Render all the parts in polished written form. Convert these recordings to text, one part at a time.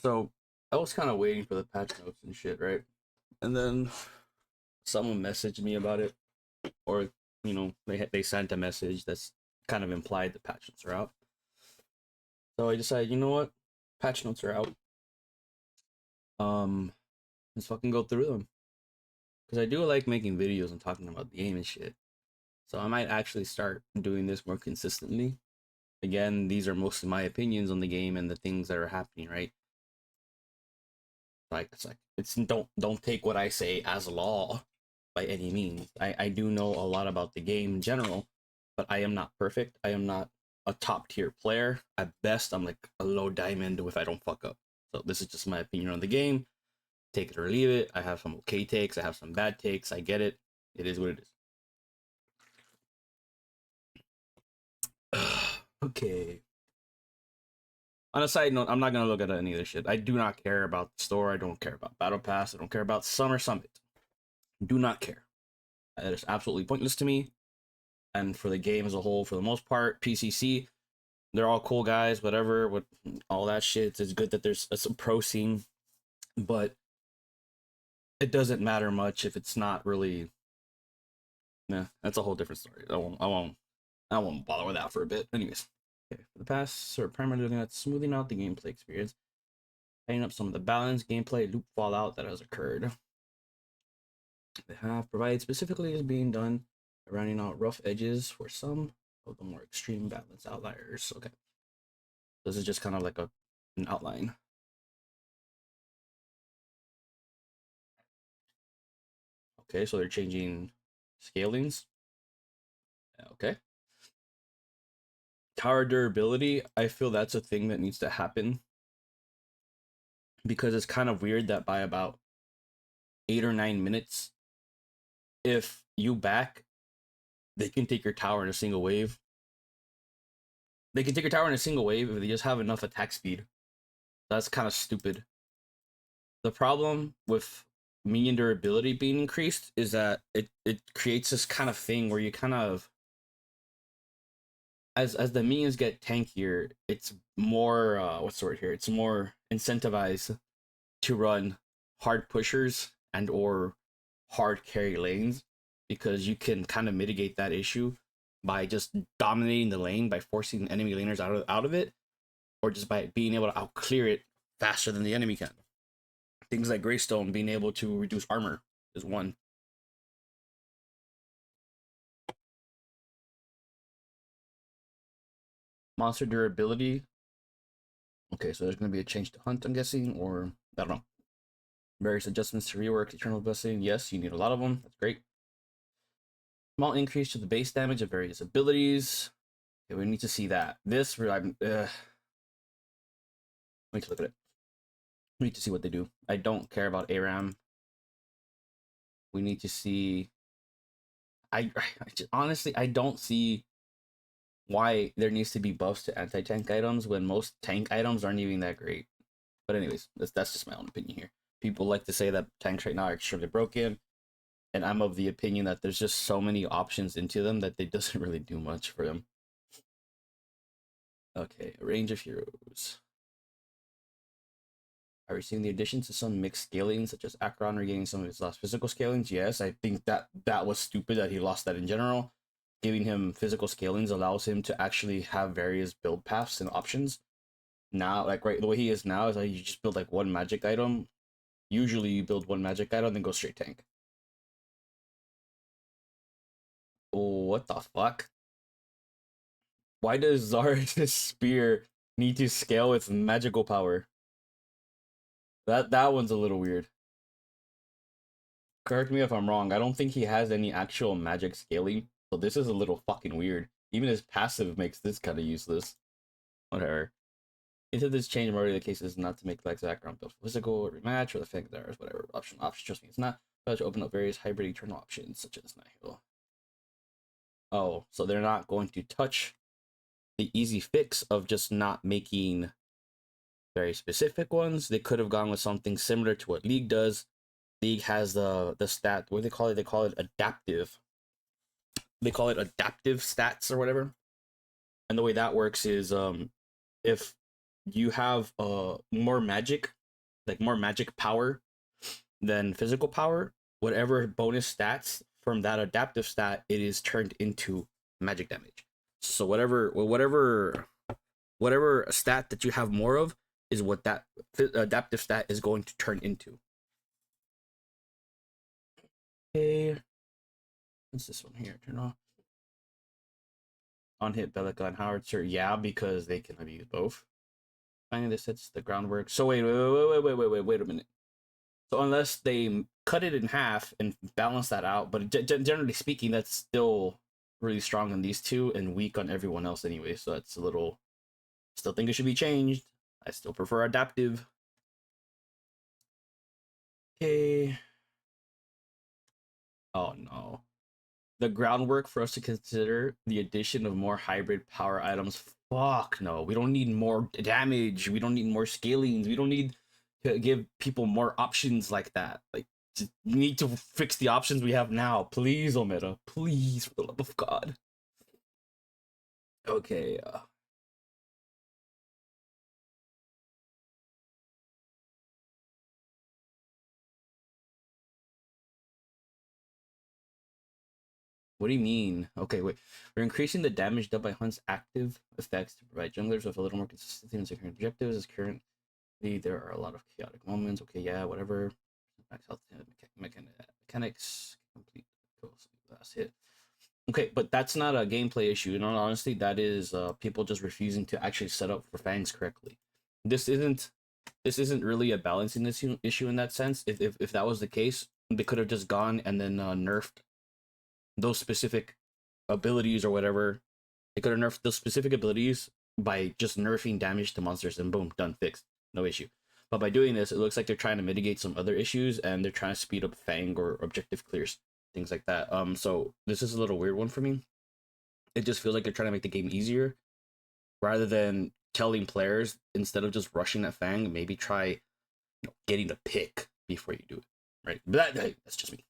So I was kind of waiting for the patch notes and shit, right? And then someone messaged me about it, or they sent a message that's kind of implied the patch notes are out. So I decided, you know what, patch notes are out. Um, let's fucking go through them because I do like making videos and talking about the game and shit. So I might actually start doing this more consistently. Again, these are mostly my opinions on the game and the things that are happening, right? It's don't take what I say as law by any means. I do know a lot about the game in general, but I am not perfect. I am not a top tier player. At best, I'm like a low diamond if I don't fuck up. So this is just my opinion on the game. Take it or leave it. I have some okay takes. I have some bad takes. I get it. It is what it is. Okay. On a side note, I'm not gonna look at any of this shit. I do not care about the store. I don't care about Battle Pass. I don't care about Summer Summit. Do not care. That is absolutely pointless to me. And for the game as a whole, for the most part, PCC, they're all cool guys, whatever, with all that shit. It's good that there's some pro scene, but it doesn't matter much if it's not really. Nah, that's a whole different story. I won't bother with that for a bit. Anyways, okay. For the past, sort of primarily looking at smoothing out the gameplay experience, tidying up some of the balance, gameplay, loop fallout that has occurred. They have provided specifically is being done, rounding out rough edges for some of the more extreme balance outliers. Okay. This is just kind of like an outline. Okay, so they're changing scalings. Okay. Tower durability, I feel that's a thing that needs to happen because it's kind of weird that by about 8 or 9 minutes, if you back, they can take your tower in a single wave. They can take your tower in a single wave if they just have enough attack speed. That's kind of stupid. The problem with minion durability being increased is that it creates this kind of thing where you kind of as the minions get tankier, it's more what's the word here? It's more incentivized to run hard pushers and or hard carry lanes because you can kind of mitigate that issue by just dominating the lane by forcing enemy laners out of it, or just by being able to out clear it faster than the enemy can. Things like Greystone being able to reduce armor is one. Monster durability. Okay, so there's going to be a change to hunt, I'm guessing, or I don't know. Various adjustments to rework Eternal Blessing. Yes, you need a lot of them. That's great. Small increase to the base damage of various abilities. Okay, we need to see that. This, we need to look at it. We need to see what they do. I don't care about ARAM. We need to see. Honestly, I don't see why there needs to be buffs to anti-tank items when most tank items aren't even that great. But anyways, that's just my own opinion here. People like to say that tanks right now are extremely broken, and I'm of the opinion that there's just so many options into them that they doesn't really do much for them. Okay, a range of heroes. Are we seeing the additions to some mixed scalings, such as Acheron regaining some of his lost physical scalings? Yes, I think that was stupid that he lost that in general. Giving him physical scalings allows him to actually have various build paths and options. Now, like right the way he is now is like you just build like one magic item. Usually you build one magic item, then go straight tank. Oh, what the fuck? Why does Zara's spear need to scale with magical power? That one's a little weird. Correct me if I'm wrong. I don't think he has any actual magic scaling, so this is a little fucking weird. Even his passive makes this kind of useless. Whatever. Into this change, majority of the cases not to make the exact round build physical or rematch or the fact that there's whatever option. Trust me, it's not. But to open up various hybrid eternal options such as Nihil. Oh, so they're not going to touch the easy fix of just not making very specific ones. They could have gone with something similar to what League does. League has the stat, what do they call it? They call it adaptive. They call it adaptive stats or whatever. And the way that works is if you have more magic, like more magic power than physical power. Whatever bonus stats from that adaptive stat, it is turned into magic damage. So whatever stat that you have more of is what that adaptive stat is going to turn into. Okay, what's this one here? Turn off. On hit Bellica and Howitzer, yeah, because they can use both. Finding this sets the groundwork. So wait a minute. So unless they cut it in half and balance that out, but generally speaking, that's still really strong on these two and weak on everyone else anyway. So that's a little. Still think it should be changed. I still prefer adaptive. Okay. Oh no. The groundwork for us to consider the addition of more hybrid power items. Fuck no. We don't need more damage. We don't need more scalings. We don't need to give people more options like that. Like, we need to fix the options we have now. Please, Omega. Please, for the love of God. Okay. What do you mean? Okay, wait. We're increasing the damage dealt by Hunt's active effects to provide junglers with a little more consistency in securing objectives. As currently, there are a lot of chaotic moments. Okay, yeah, whatever. Max health mechanics complete. Last hit. Okay, but that's not a gameplay issue. In all honesty, that is people just refusing to actually set up for fangs correctly. This isn't really a balancing issue in that sense. If that was the case, they could have just gone and then nerfed those specific abilities or whatever. They could have nerfed those specific abilities by just nerfing damage to monsters and boom, done, fixed, no issue. But by doing this, it looks like they're trying to mitigate some other issues and they're trying to speed up fang or objective clears, things like that. So this is a little weird one for me. It just feels like they're trying to make the game easier rather than telling players instead of just rushing at fang, maybe try getting the pick before you do it, right? But that's just me.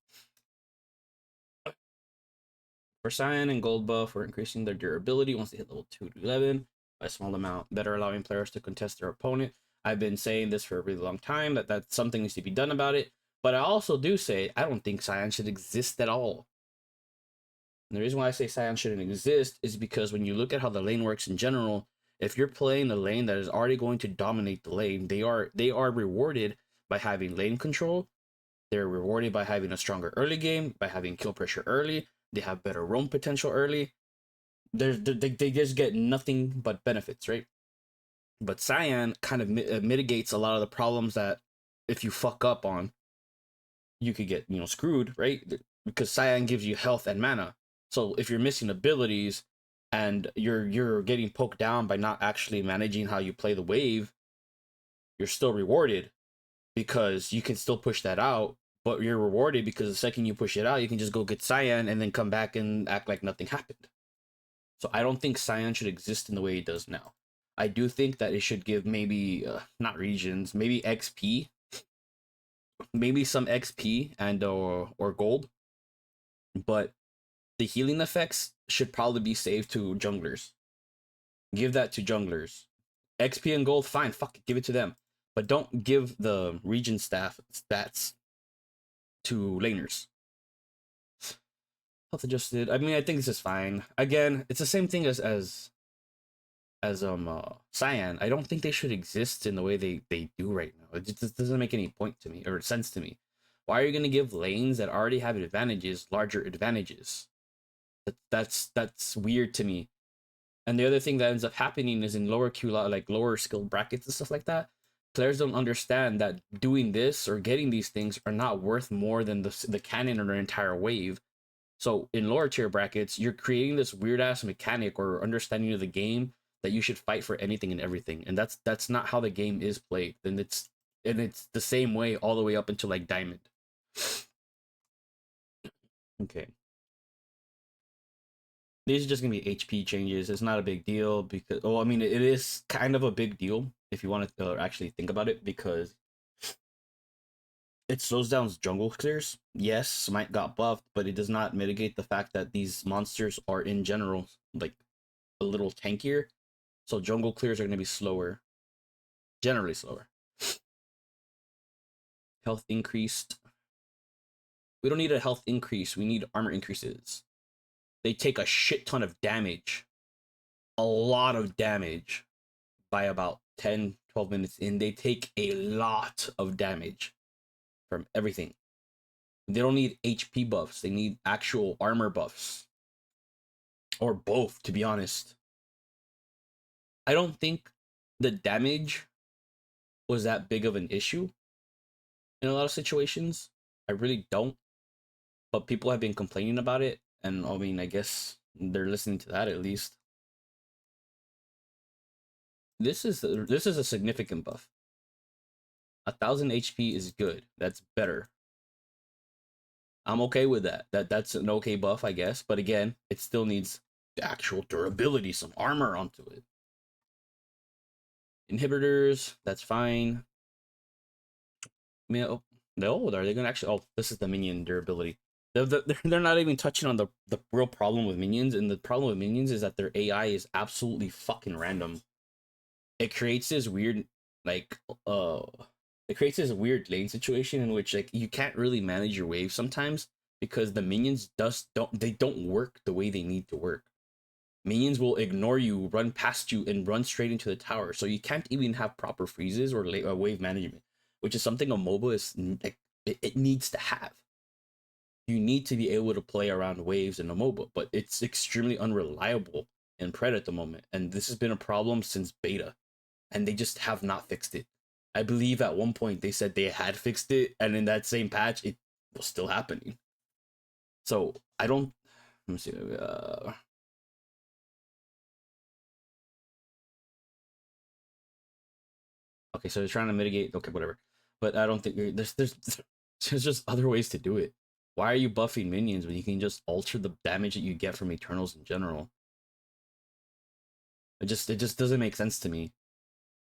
For Cyan and Gold buff, we're increasing their durability once they hit level 2 to 11 by a small amount, better allowing players to contest their opponent. I've been saying this for a really long time, that something needs to be done about it. But I also do say, I don't think Cyan should exist at all. And the reason why I say Cyan shouldn't exist is because when you look at how the lane works in general, if you're playing a lane that is already going to dominate the lane, they are rewarded by having lane control. They're rewarded by having a stronger early game, by having kill pressure early. They have better roam potential early. They just get nothing but benefits, right? But Cyan kind of mitigates a lot of the problems that if you fuck up on, you could get screwed, right? Because Cyan gives you health and mana. So if you're missing abilities and you're getting poked down by not actually managing how you play the wave, you're still rewarded because you can still push that out, but you're rewarded because the second you push it out, you can just go get Cyan and then come back and act like nothing happened. So I don't think Cyan should exist in the way it does now. I do think that it should give maybe not regions, maybe XP, maybe some XP and or gold, but the healing effects should probably be saved to junglers. Give that to junglers. XP and gold, fine, fuck it, give it to them. But don't give the region staff stats to laners. Health adjusted. I mean, I think this is fine. Again, it's the same thing as Cyan. I don't think they should exist in the way they do right now. It just doesn't make any point to me or sense to me. Why are you gonna give lanes that already have advantages larger advantages? That's weird to me. And the other thing that ends up happening is in lower Q, like lower skill brackets and stuff like that, players don't understand that doing this or getting these things are not worth more than the cannon or an entire wave. So in lower tier brackets, you're creating this weird ass mechanic or understanding of the game that you should fight for anything and everything, and that's not how the game is played. And it's the same way all the way up until like diamond. Okay. These are just gonna be HP changes. It's not a big deal because, well, I mean, it is kind of a big deal if you want to actually think about it because it slows down jungle clears. Yes, Smite got buffed, but it does not mitigate the fact that these monsters are in general like a little tankier, so jungle clears are gonna be slower. Generally slower. Health increased. We don't need a health increase. We need armor increases. They take a shit ton of damage. A lot of damage by about 10, 12 minutes in. They take a lot of damage from everything. They don't need HP buffs. They need actual armor buffs. Or both, to be honest. I don't think the damage was that big of an issue in a lot of situations. I really don't. But people have been complaining about it. And I mean, I guess they're listening to that at least. This is a significant buff. 1,000 HP is good. That's better. I'm okay with that. That's an okay buff, I guess. But again, it still needs the actual durability, some armor onto it. Inhibitors, that's fine. No, are they gonna actually? Oh, this is the minion durability. They're not even touching on the real problem with minions, and the problem with minions is that their AI is absolutely fucking random. It creates this weird like it creates this weird lane situation in which like you can't really manage your wave sometimes because the minions don't work the way they need to work. Minions will ignore you, run past you, and run straight into the tower. So you can't even have proper freezes or wave management, which is something a MOBA is like it needs to have. You need to be able to play around waves in a MOBA, but it's extremely unreliable in Pred at the moment, and this has been a problem since beta, and they just have not fixed it. I believe at one point they said they had fixed it, and in that same patch, it was still happening. So I don't. Let me see. Okay, so they're trying to mitigate. Okay, whatever. But I don't think there's just other ways to do it. Why are you buffing minions when you can just alter the damage that you get from Eternals in general? It just doesn't make sense to me.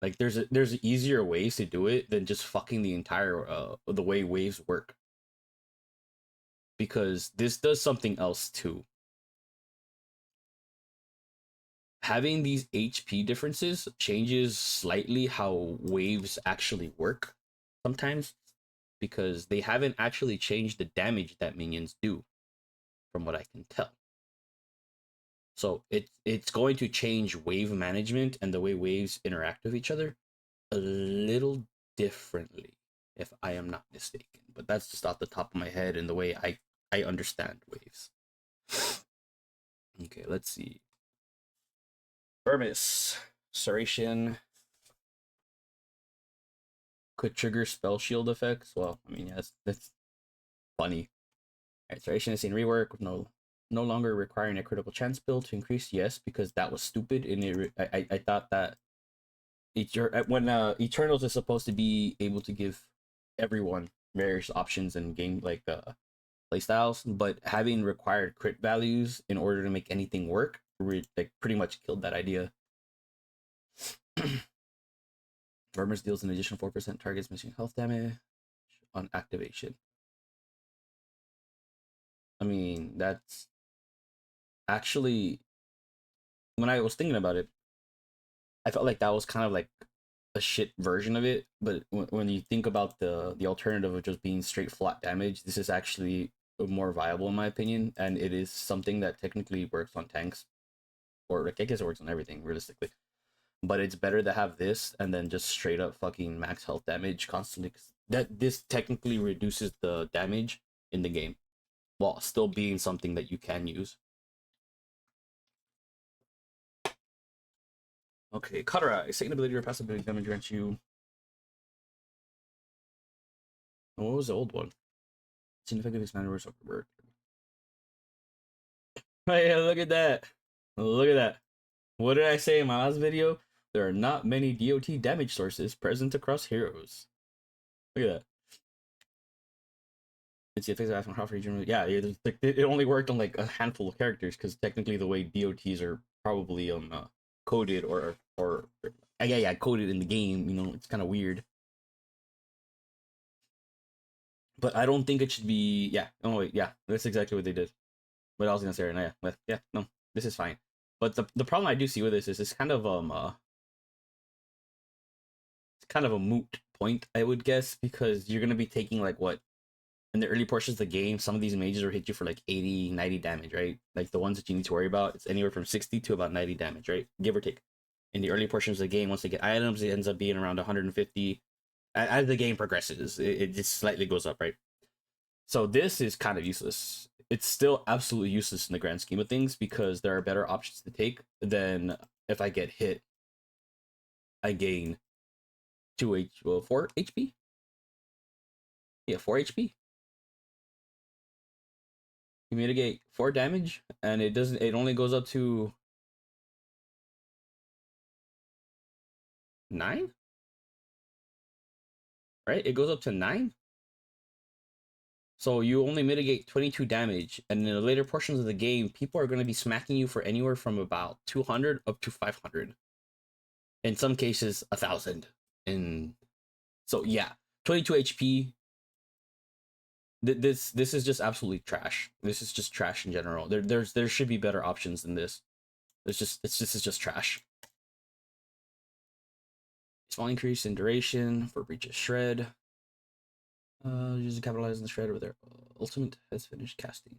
Like there's easier ways to do it than just fucking the entire the way waves work. Because this does something else too. Having these HP differences changes slightly how waves actually work sometimes because they haven't actually changed the damage that minions do from what I can tell. So it's going to change wave management and the way waves interact with each other a little differently, if I am not mistaken. But that's just off the top of my head and the way I understand waves. Okay, let's see. Vermis, Serration could trigger spell shield effects. Well, I mean, yeah, that's funny. Alright, Serration has seen rework with no longer requiring a critical chance build to increase. Yes, because that was stupid, and I thought that when Eternals is supposed to be able to give everyone various options and game like playstyles, but having required crit values in order to make anything work like pretty much killed that idea. Vermis deals an additional 4% targets missing health damage on activation. I mean, that's actually, when I was thinking about it, I felt like that was kind of like a shit version of it. But when you think about the alternative of just being straight flat damage, this is actually more viable in my opinion, and it is something that technically works on tanks, or I guess it works on everything realistically. But it's better to have this and then just straight up fucking max health damage constantly. That this technically reduces the damage in the game while still being something that you can use. Okay, Cauterize. Second ability or passive ability damage grants you. Oh, what was the old one? It's ineffective expanded words of word. Hey, look at that. Look at that. What did I say in my last video? There are not many DOT damage sources present across heroes. Look at that. It's the effects of half region. Yeah, it only worked on like a handful of characters because technically the way DOTs are probably coded or yeah coded in the game. You know, it's kind of weird. But I don't think it should be. Yeah. Oh wait. Yeah, that's exactly what they did. What I was gonna say right now. Yeah. No, this is fine. But the problem I do see with this is it's kind of kind of a moot point, I would guess, because you're gonna be taking like what in the early portions of the game, some of these mages will hit you for like 80, 90 damage, right? Like the ones that you need to worry about, it's anywhere from 60 to about 90 damage, right? Give or take. In the early portions of the game, once they get items, it ends up being around 150. As the game progresses, it just slightly goes up, right? So this is kind of useless. It's still absolutely useless in the grand scheme of things because there are better options to take than if I get hit, I gain 4 HP. Yeah, 4 HP. You mitigate 4 damage, and it doesn't. It only goes up to 9, right? It goes up to 9. So you only mitigate 22 damage, and in the later portions of the game, people are going to be smacking you for anywhere from about 200 up to 500. In some cases, 1,000. And so yeah, 22 HP. This is just absolutely trash. This is just trash in general. There should be better options than this. It's just trash. Small increase in duration for breach of shred. User capitalize on the shred with their ultimate has finished casting.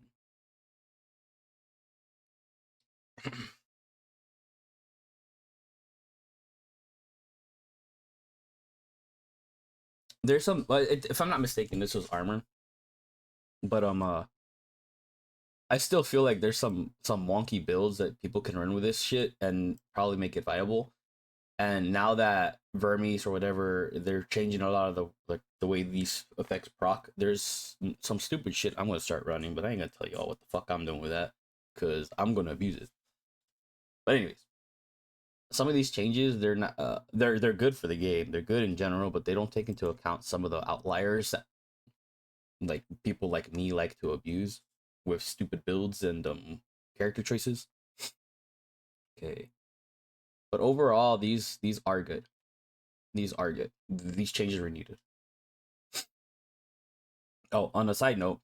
There's some, if I'm not mistaken, this was armor, but I still feel like there's some wonky builds that people can run with this shit and probably make it viable. And now that Vermes or whatever, they're changing a lot of the way these effects proc. There's some stupid shit I'm gonna start running, but I ain't gonna tell y'all what the fuck I'm doing with that because I'm gonna abuse it. But anyways, some of these changes they're not they're good for the game. They're good in general, but they don't take into account some of the outliers that like people like me like to abuse with stupid builds and character choices. Okay. But overall, these are good. These are good. These changes were needed. Oh, on a side note,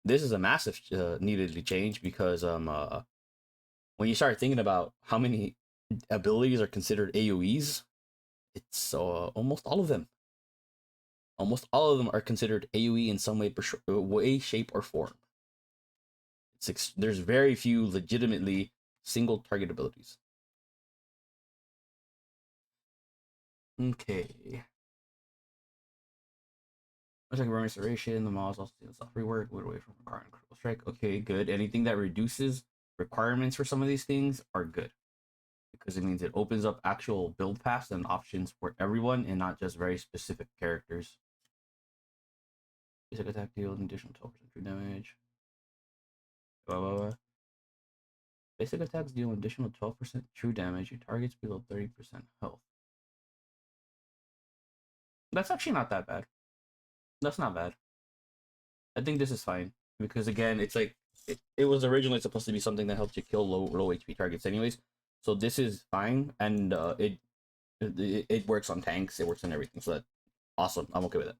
this is a massive needed change because when you start thinking about how many abilities are considered AoEs, it's almost all of them. Almost all of them are considered AoE in some way, shape, or form. There's very few legitimately single target abilities. Okay. Looks like restoration. The models also see self rework. Move away from requiring critical strike. Okay, good. Anything that reduces requirements for some of these things are good because it means it opens up actual build paths and options for everyone and not just very specific characters. Basic attack deal an additional 12% true damage. Basic attacks deal an additional 12% true damage to targets below 30% health. That's actually not that bad. That's not bad. I think this is fine because again, it's like it was originally supposed to be something that helps you kill low HP targets, anyways. So this is fine, and it works on tanks. It works on everything. So that's awesome. I'm okay with it.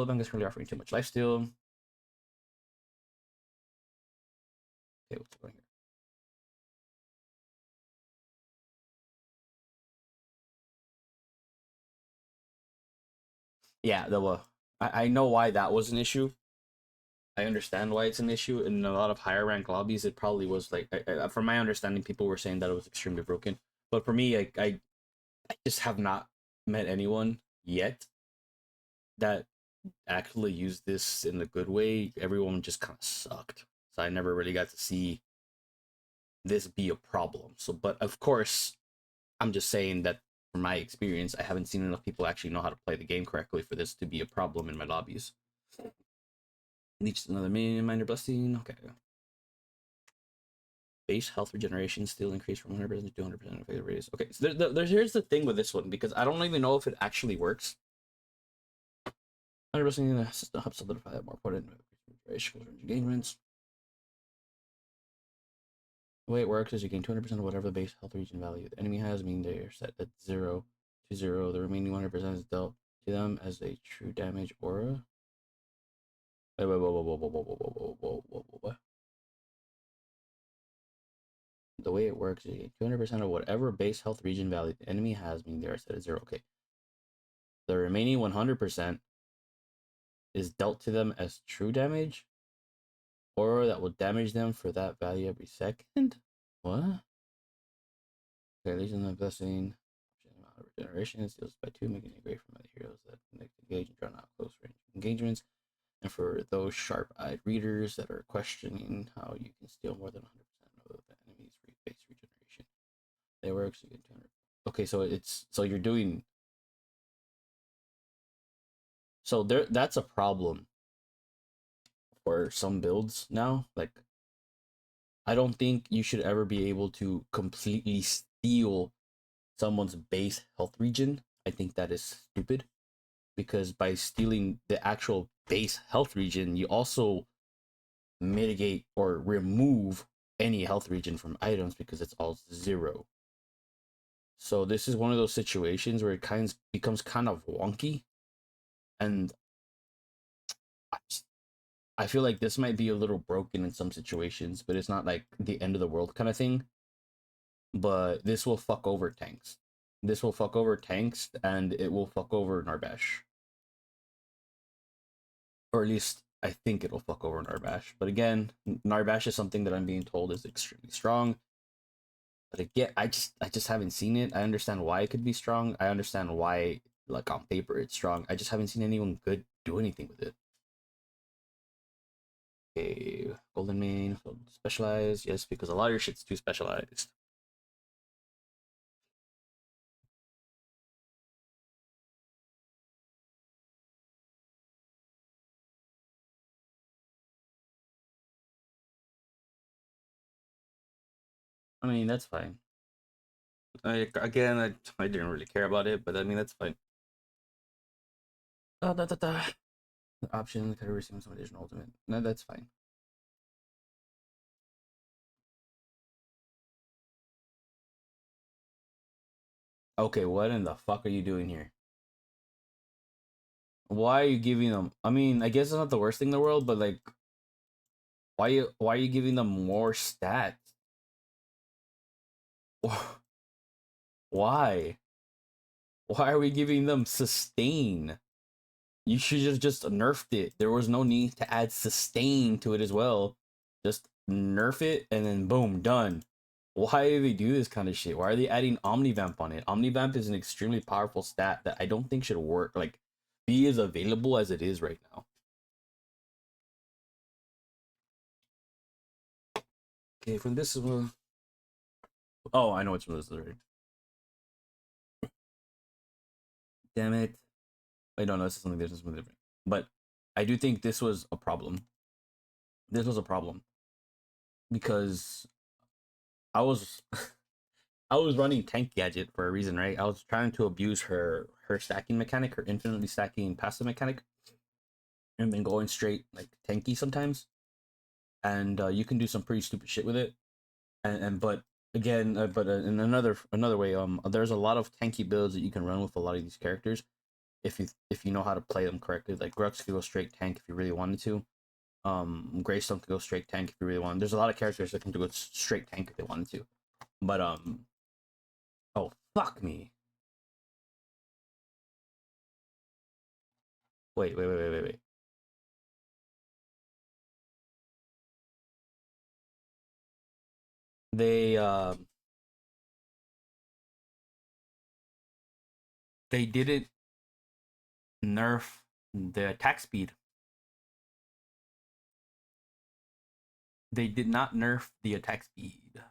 Bank is currently offering too much lifesteal. Okay, what's going here? Yeah, I know why that was an issue. I understand why it's an issue. In a lot of higher rank lobbies, it probably was like, from my understanding, people were saying that it was extremely broken. But for me, I just have not met anyone yet that actually used this in the good way. Everyone just kind of sucked. So I never really got to see this be a problem. So, but of course, I'm just saying that from my experience, I haven't seen enough people actually know how to play the game correctly for this to be a problem in my lobbies. Needs another minor blessing. Okay. Base health regeneration still increased from 100% to 200% of failure raise. Okay, so here's the thing with this one because I don't even know if it actually works. 100% in the system helps solidify more important engagements. The way it works is you gain 200% of whatever the base health region value the enemy has, meaning they are set at 0 to 0. The remaining 100% is dealt to them as a true damage aura. Wait, whoa. The way it works is 200% of whatever base health region value the enemy has, meaning they are set at 0. Okay. The remaining 100% is dealt to them as true damage, or that will damage them for that value every second. What? Okay, Legion of Blessing. Amount of regeneration steals by 2, making it great for other heroes that engage and draw out close range engagements. And for those sharp-eyed readers that are questioning how you can steal more than 100% of the enemy's base regeneration, they work so you get 200. Okay, so you're doing so there. That's a problem for some builds now. Like, I don't think you should ever be able to completely steal someone's base health region. I think that is stupid, because by stealing the actual base health region, you also mitigate or remove any health region from items because it's all 0. So this is one of those situations where it kind of becomes kind of wonky, and I feel like this might be a little broken in some situations, but it's not like the end of the world kind of thing. But this will fuck over tanks. This will fuck over tanks, and it will fuck over Narbash. Or at least I think it'll fuck over Narbash. But again, Narbash is something that I'm being told is extremely strong. But again, I just haven't seen it. I understand why it could be strong. I understand why, like, on paper it's strong. I just haven't seen anyone good do anything with it. Okay, Golden Mane, specialized. Yes, because a lot of your shit's too specialized. I mean, that's fine. I didn't really care about it, but I mean, that's fine. Option could receive some additional ultimate. No, that's fine. Okay, what in the fuck are you doing here? Why are you giving them? I mean, I guess it's not the worst thing in the world, but like, why are you giving them more stats? Why? Why are we giving them sustain? You should have just nerfed it. There was no need to add sustain to it as well. Just nerf it and then boom, done. Why do they do this kind of shit? Why are they adding Omnivamp on it? Omnivamp is an extremely powerful stat that I don't think should work, like, be as available as it is right now. Okay, from this one. Oh, I know which one this is already. Damn it. I don't know, this is something different. But I do think this was a problem. This was a problem. Because I was I was running tank gadget for a reason, right? I was trying to abuse her stacking mechanic, her infinitely stacking passive mechanic, and then going straight like tanky sometimes. And you can do some pretty stupid shit with it. And but again, in another way, there's a lot of tanky builds that you can run with a lot of these characters if you know how to play them correctly. Like Grux could go straight tank if you really wanted to. Greystone could go straight tank if you really want. There's a lot of characters that can go straight tank if they wanted to. But oh fuck me. Wait. They they didn't nerf the attack speed. They did not nerf the attack speed.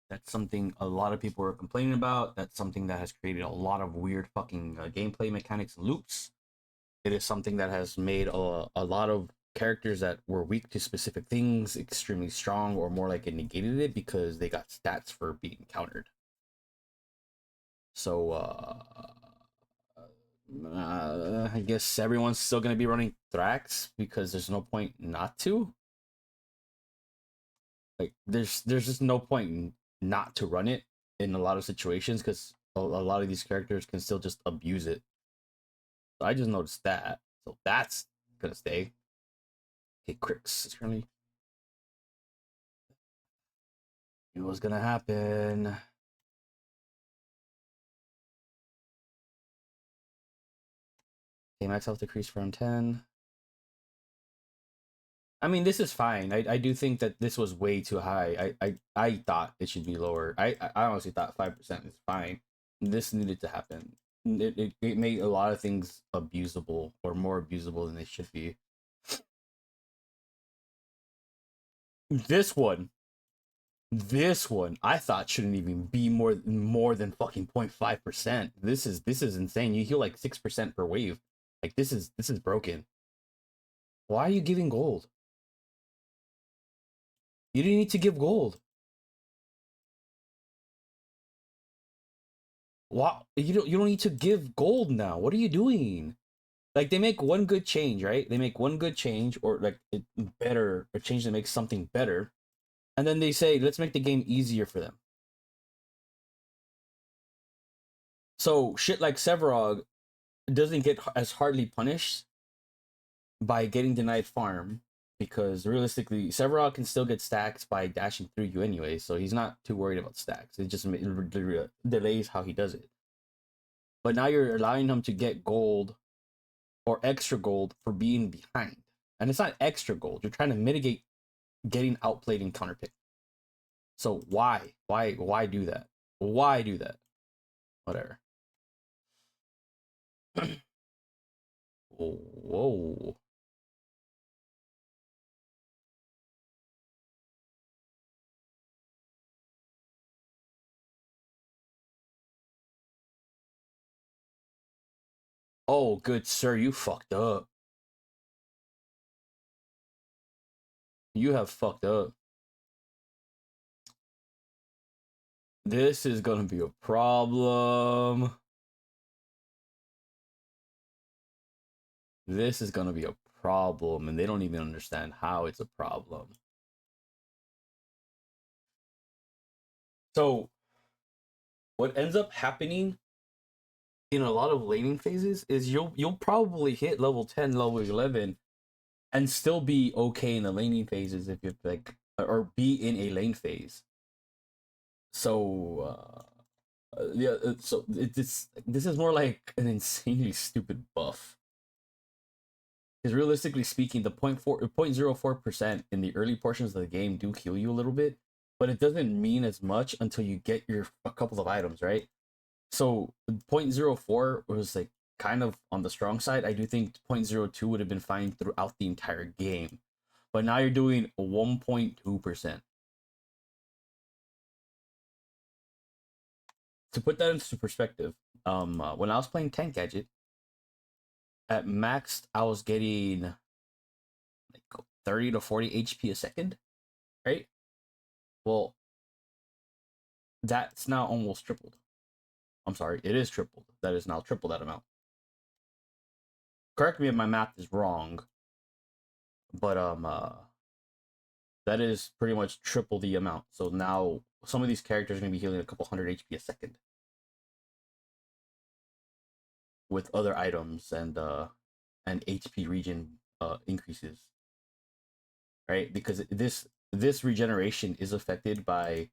That's something a lot of people are complaining about. That's something that has created a lot of weird fucking gameplay mechanics and loops. It is something that has made a lot of characters that were weak to specific things extremely strong, or more like it negated it because they got stats for being countered. So I guess everyone's still gonna be running Thrax because there's no point not to. Like there's just no point not to run it in a lot of situations because a lot of these characters can still just abuse it. So I just noticed that. So that's gonna stay. Okay, Crix is currently. It was gonna happen. Okay, max health decrease from 10. I mean, this is fine. I do think that this was way too high. I thought it should be lower. I honestly thought 5% is fine. This needed to happen. It made a lot of things abusable or more abusable than they should be. This one, this one, I thought shouldn't even be more than fucking 0.5%. This is insane. You heal like 6% per wave. Like this is broken. Why are you giving gold? You didn't need to give gold. Why you don't need to give gold now? What are you doing? Like they make one good change, right? They make one good change or like it better a change that makes something better, and then they say let's make the game easier for them. So shit like Sevarog doesn't get as hardly punished by getting denied farm because realistically Sevarog can still get stacks by dashing through you anyway, so he's not too worried about stacks. It just delays how he does it. But now you're allowing him to get gold or extra gold for being behind. And it's not extra gold. You're trying to mitigate getting outplayed in counterpick. So why? Why do that? Why do that? Whatever. Whoa. Oh, good sir, you fucked up. You have fucked up. This is gonna be a problem. This is gonna be a problem, and they don't even understand how it's a problem. So, what ends up happening in a lot of laning phases is you'll probably hit level 10, level 11, and still be okay in the laning phases if you like, or be in a lane phase. So yeah, so this is more like an insanely stupid buff. Because realistically speaking, the 0.04% in the early portions of the game do heal you a little bit, but it doesn't mean as much until you get your a couple of items, right? So 0.04 was like kind of on the strong side. I do think 0.02 would have been fine throughout the entire game. But now you're doing 1.2%. To put that into perspective, when I was playing Tank Gadget, at max I was getting like 30 to 40 HP a second, right? Well, that's now almost tripled. I'm sorry, it is tripled. That is now triple that amount. Correct me if my math is wrong, but that is pretty much triple the amount. So now some of these characters are going to be healing a couple hundred HP a second with other items and HP regen increases, right? Because this regeneration is affected by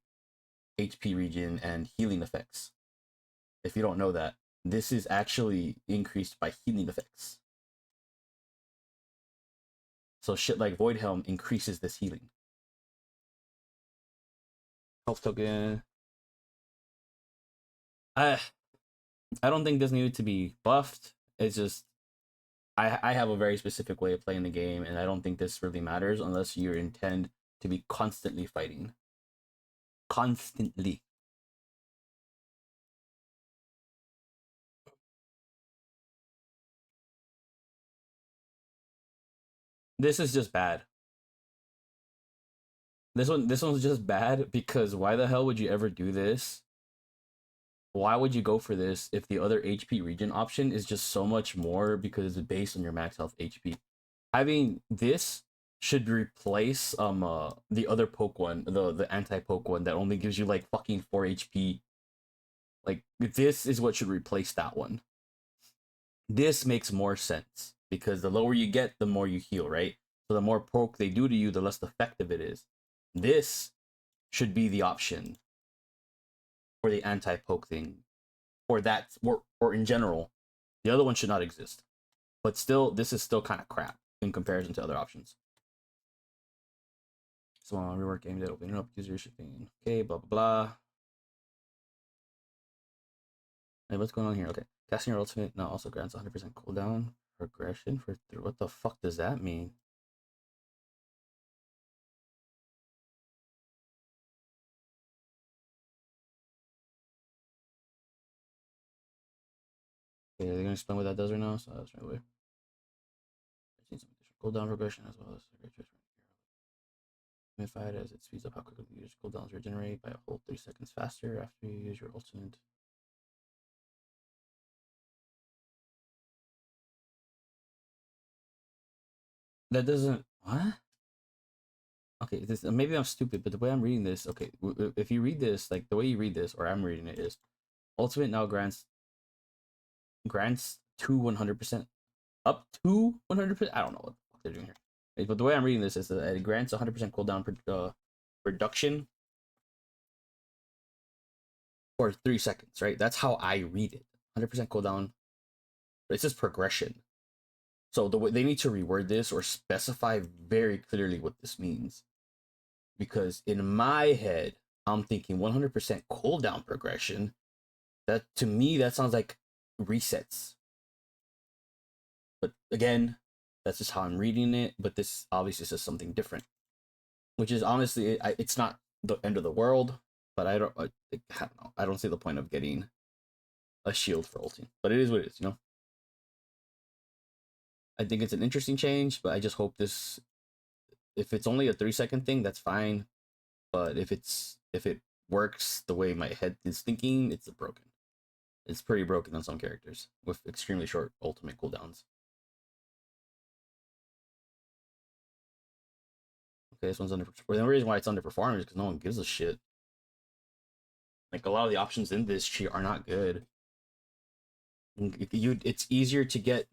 HP regen and healing effects. If you don't know that, this is actually increased by healing effects. So shit like Void Helm increases this healing. Health token. I I don't think this needed to be buffed. It's just I have a very specific way of playing the game, and I don't think this really matters unless you intend to be constantly fighting. Constantly. This is just bad. This one's just bad because why the hell would you ever do this? Why would you go for this if the other HP regen option is just so much more because it's based on your max health HP? Having this should replace the other poke one, the anti poke one that only gives you like fucking 4 HP. Like this is what should replace that one. This makes more sense because the lower you get, the more you heal, right? So the more poke they do to you, the less effective it is. This should be the option for the anti-poke thing, or that, or in general. The other one should not exist. But still, this is still kind of crap in comparison to other options. So rework game that open up user shipping. Okay, blah blah blah. Hey, what's going on here? Okay, casting your ultimate now also grants 100% cooldown progression for what the fuck does that mean? Okay, they're gonna explain what that does right now, so that's right away. Some additional cooldown progression as well as magnified as it speeds up how quickly the user's cooldowns regenerate by a whole 3 seconds faster after you use your ultimate. That doesn't what? Okay, this maybe I'm stupid, but the way I'm reading this, okay, if you read this like the way you read this, or I'm reading it is, ultimate now grants to 100%, up to 100%. I don't know what the fuck they're doing here, but the way I'm reading this is that it grants 100% cooldown reduction for 3 seconds, right? That's how I read it. 100% cooldown. It says progression. So the way they need to reword this or specify very clearly what this means, because in my head I'm thinking 100% cooldown progression. That to me that sounds like resets. But again, that's just how I'm reading it. But this obviously says something different, which is honestly, it's not the end of the world. But I don't know. I don't see the point of getting a shield for ulting. But it is what it is, you know. I think it's an interesting change, but I just hope this. If it's only a 3 second thing, that's fine. But if it works the way my head is thinking, it's broken. It's pretty broken on some characters with extremely short ultimate cooldowns. Okay, this one's underperforming. The reason why it's underperforming is because no one gives a shit. Like a lot of the options in this tree are not good. It's easier to get.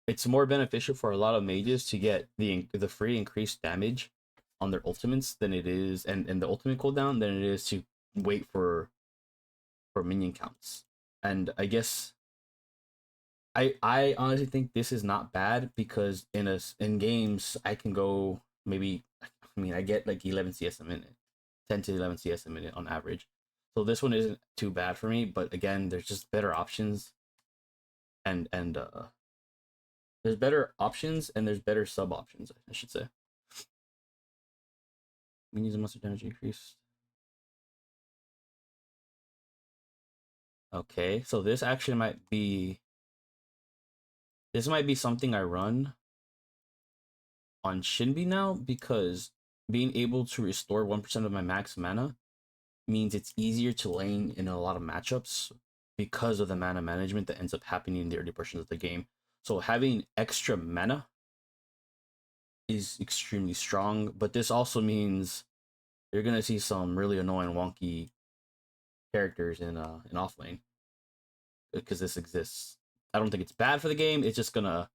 It's more beneficial for a lot of mages to get the free increased damage on their ultimates than it is, and the ultimate cooldown than it is to wait for minion counts. And I guess I honestly think this is not bad because in games I can go maybe, I mean I get like 11 CS a minute, 10 to 11 CS a minute on average. So this one isn't too bad for me, but again, there's just better options, and there's better options and there's better sub options, I should say. Minions and monster damage increase. Okay, so this might be something I run on Shinbi now, because being able to restore 1% of my max mana means it's easier to lane in a lot of matchups because of the mana management that ends up happening in the early portions of the game. So having extra mana is extremely strong, but this also means you're gonna see some really annoying wonky characters in off lane because this exists. I don't think it's bad for the game. It's just gonna,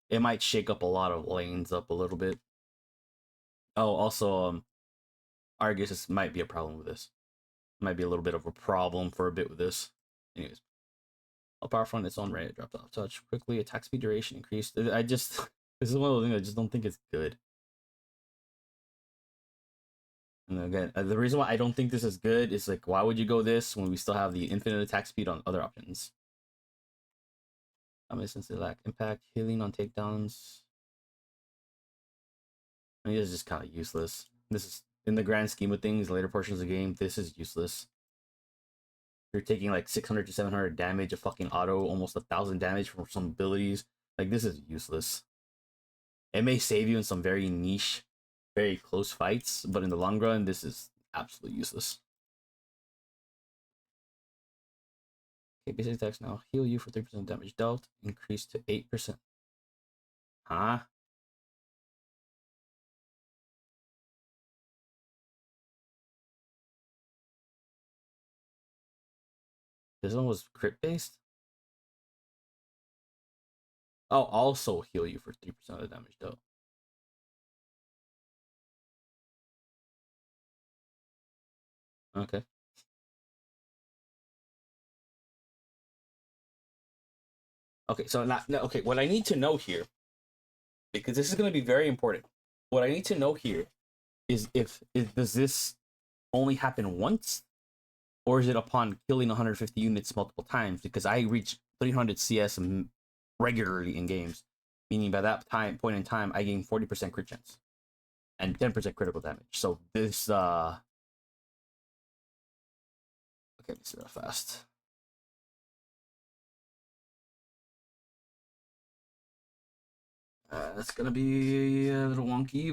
it might shake up a lot of lanes up a little bit. Oh, also, Argus might be a problem with this. Might be a little bit of a problem for a bit with this. Anyways, a powerful on its own right, it dropped off touch quickly. Attack speed duration increased. I just this is one of those things I just don't think it's good. And again, the reason why I don't think this is good is like, why would you go this when we still have the infinite attack speed on other options? I mean, since they lack impact, healing on takedowns. I mean, this is just kind of useless. This is, in the grand scheme of things, later portions of the game, this is useless. You're taking like 600 to 700 damage, a fucking auto, almost 1,000 damage from some abilities. Like, this is useless. It may save you in some very niche, very close fights, but in the long run, this is absolutely useless. Okay, basic attacks now heal you for 3% damage dealt, increased to 8%. Huh? This one was crit based? Oh, also heal you for 3% of the damage dealt. Okay. Okay, so not no, okay. What I need to know here, because this is going to be very important. What I need to know here is if does this only happen once, or is it upon killing 150 units multiple times? Because I reach 300 CS regularly in games, meaning by that time point in time I gain 40% crit chance and 10% critical damage. So this okay, let's see that fast. It's gonna be a little wonky,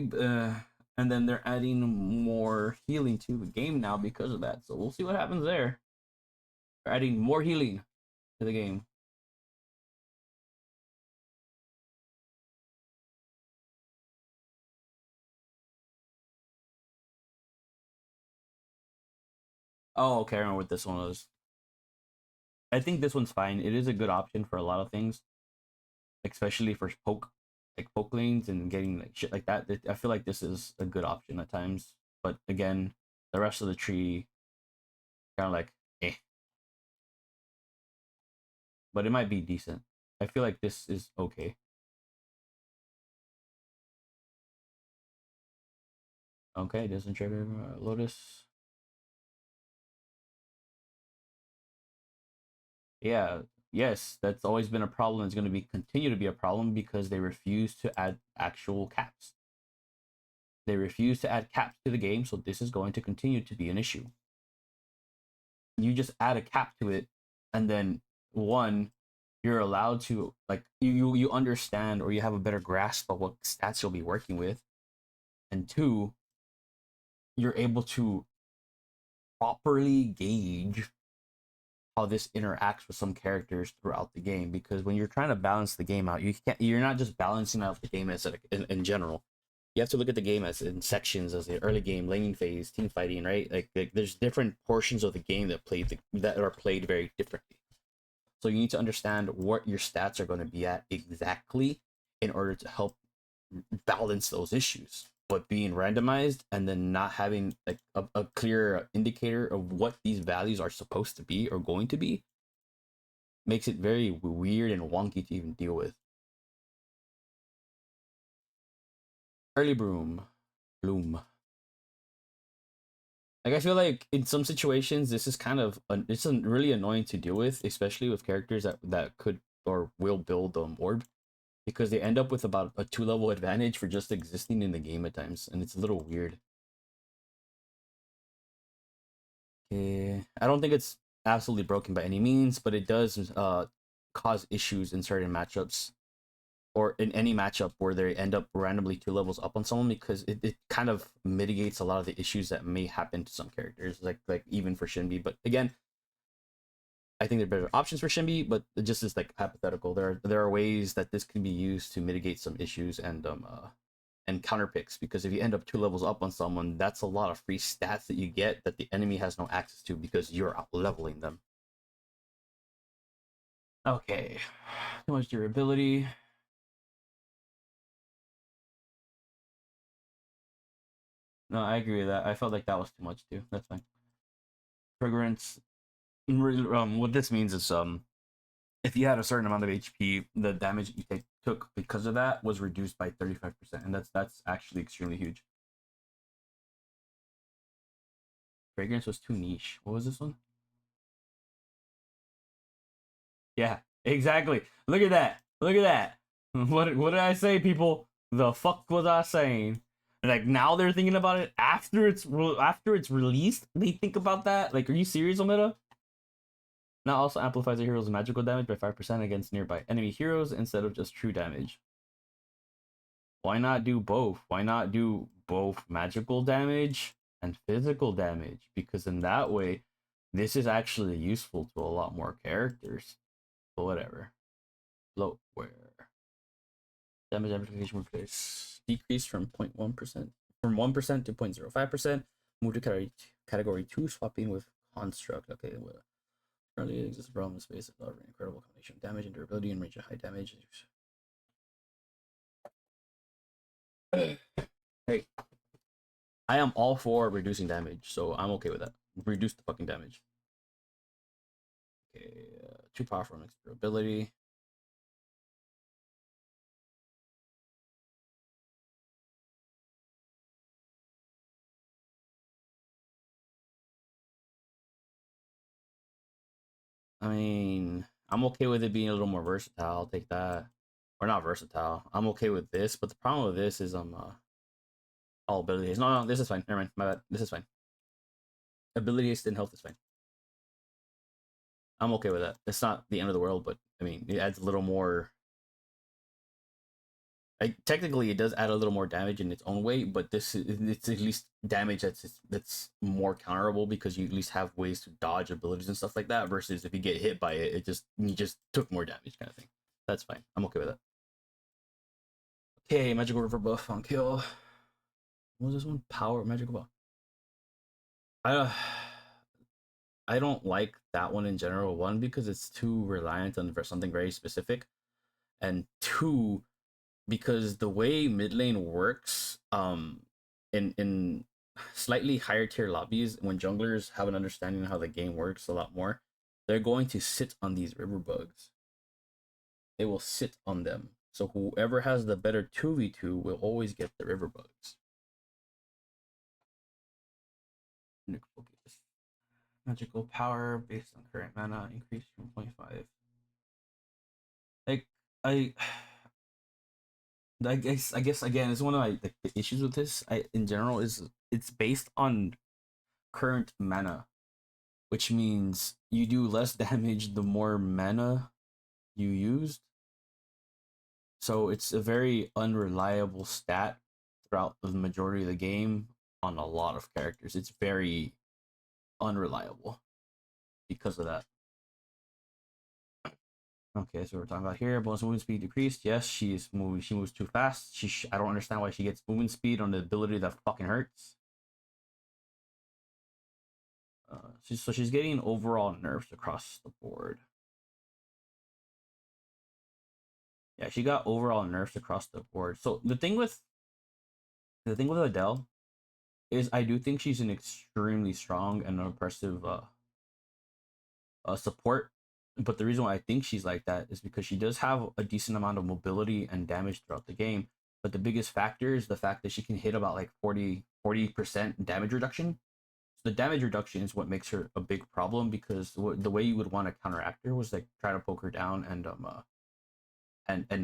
and then they're adding more healing to the game now because of that. So we'll see what happens there. They're adding more healing to the game. Oh, okay, I remember what this one was. I think this one's fine. It is a good option for a lot of things, especially for poke lanes and getting like shit like that. I feel like this is a good option at times. But again, the rest of the tree kind of like eh. But it might be decent. I feel like this is okay. Okay, doesn't trigger Lotus. Yeah, yes, that's always been a problem. It's going to be continue to be a problem because they refuse to add actual caps. They refuse to add caps to the game, so this is going to continue to be an issue. You just add a cap to it, and then one, you're allowed to like you understand or you have a better grasp of what stats you'll be working with, and two, you're able to properly gauge how this interacts with some characters throughout the game, because when you're trying to balance the game out, you're not just balancing out the game as in general. You have to look at the game as in sections, as the early game, laning phase, team fighting, right? Like there's different portions of the game that are played very differently. So you need to understand what your stats are going to be at exactly in order to help balance those issues. But being randomized and then not having like a clear indicator of what these values are supposed to be or going to be makes it very weird and wonky to even deal with. Early bloom. Like I feel like in some situations this is kind of it's really annoying to deal with, especially with characters that could or will build orb, because they end up with about a 2 level advantage for just existing in the game at times, and it's a little weird. Okay, I don't think it's absolutely broken by any means, but it does cause issues in certain matchups or in any matchup where they end up randomly 2 levels up on someone, because it kind of mitigates a lot of the issues that may happen to some characters, like even for Shinbi. But again, I think there are better options for Shinbi, but it just is like hypothetical. There are ways that this can be used to mitigate some issues and counter picks, because if you end up 2 levels up on someone, that's a lot of free stats that you get that the enemy has no access to because you're out leveling them. Okay, too much durability. No, I agree with that. I felt like that was too much too. That's fine. Triggerance. What this means is if you had a certain amount of HP, the damage you took because of that was reduced by 35%, and that's actually extremely huge. Fragrance was too niche. What was this one? Yeah, exactly. Look at that. Look at that. What did I say, people? The fuck was I saying? Like now they're thinking about it after it's released. They think about that. Like, are you serious, Omega? Now also amplifies a hero's magical damage by 5% against nearby enemy heroes instead of just true damage. Why not do both? Why not do both magical damage and physical damage? Because in that way, this is actually useful to a lot more characters. But whatever. Bloatware. Damage amplification replace decrease from 0.1% from 1% to 0.05%. Move to category 2, swapping with construct. Okay, well, currently exists a problem in space of an incredible combination of damage and durability and range of high damage. Hey, I am all for reducing damage, so I'm okay with that. reduce the fucking damage. Okay, too powerful next ability. I mean, I'm okay with it being a little more versatile. I'll take that. Or not versatile. I'm okay with this, but the problem with this is all abilities. No, this is fine. Never mind. My bad. This is fine. Ability haste and health is fine. I'm okay with that. It's not the end of the world, but I mean, it adds a little more. Technically, it does add a little more damage in its own way, but this it's at least damage that's more counterable because you at least have ways to dodge abilities and stuff like that. Versus if you get hit by it, you just took more damage kind of thing. That's fine. I'm okay with that. Okay, magical river buff on kill. What was this one? Power magical buff. I I don't like that one in general. One, because it's too reliant on something very specific, and two, because the way mid lane works, in slightly higher tier lobbies, when junglers have an understanding of how the game works a lot more, they're going to sit on these river bugs. They will sit on them. So whoever has the better 2v2 will always get the river bugs. Magical power based on current mana increase 2.5. Like I I guess again it's one of the issues with this in general is it's based on current mana, which means you do less damage the more mana you used. So it's a very unreliable stat throughout the majority of the game on a lot of characters. It's very unreliable because of that. Okay, so we're talking about here. Bonus movement speed decreased. Yes, she's moving. She moves too fast. I don't understand why she gets movement speed on the ability that fucking hurts. So she's getting overall nerfs across the board. Yeah, she got overall nerfs across the board. So the thing with Adele is I do think she's an extremely strong and oppressive support. But the reason why I think she's like that is because she does have a decent amount of mobility and damage throughout the game. But the biggest factor is the fact that she can hit about like 40% damage reduction. So the damage reduction is what makes her a big problem because the way you would want to counteract her was like try to poke her down and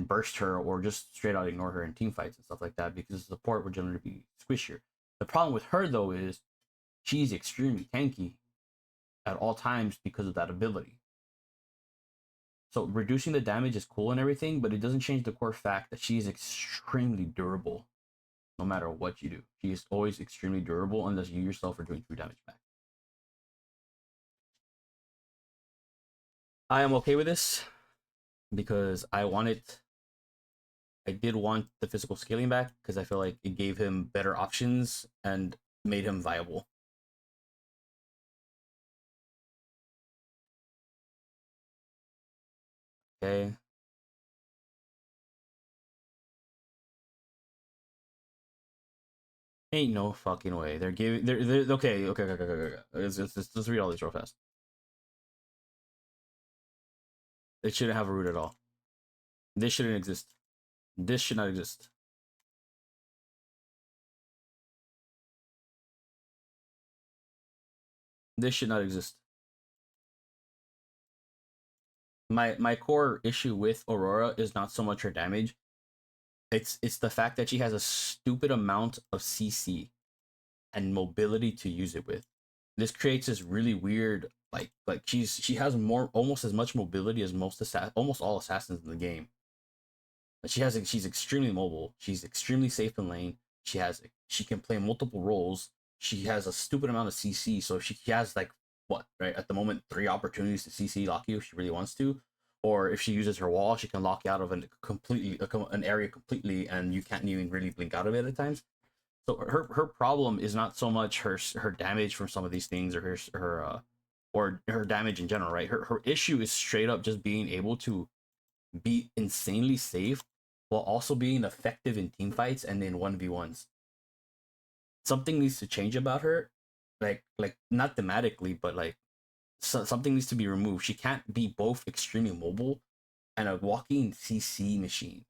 burst her or just straight out ignore her in team fights and stuff like that because the support would generally be squishier. The problem with her though is she's extremely tanky at all times because of that ability. So reducing the damage is cool and everything, but it doesn't change the core fact that she is extremely durable no matter what you do. She is always extremely durable unless you yourself are doing true damage back. I am okay with this because I did want the physical scaling back because I feel like it gave him better options and made him viable. Okay. Ain't no fucking way. They're okay. Let's read all these real fast. It shouldn't have a root at all. This shouldn't exist. This should not exist. This should not exist. My core issue with Aurora is not so much her damage. It's the fact that she has a stupid amount of CC and mobility to use it with. This creates this really weird she has more almost as much mobility as almost all assassins in the game. She's extremely mobile. She's extremely safe in lane. She can play multiple roles. She has a stupid amount of CC, so she has like what right at the moment 3 opportunities to CC lock you if she really wants to, or if she uses her wall, she can lock you out of an area completely, and you can't even really blink out of it at times. So her problem is not so much her damage from some of these things or or her damage in general, right? Her issue is straight up just being able to be insanely safe while also being effective in team fights and in 1v1s. Something needs to change about her, like not thematically, but like something needs to be removed. She can't be both extremely mobile and a walking CC machine.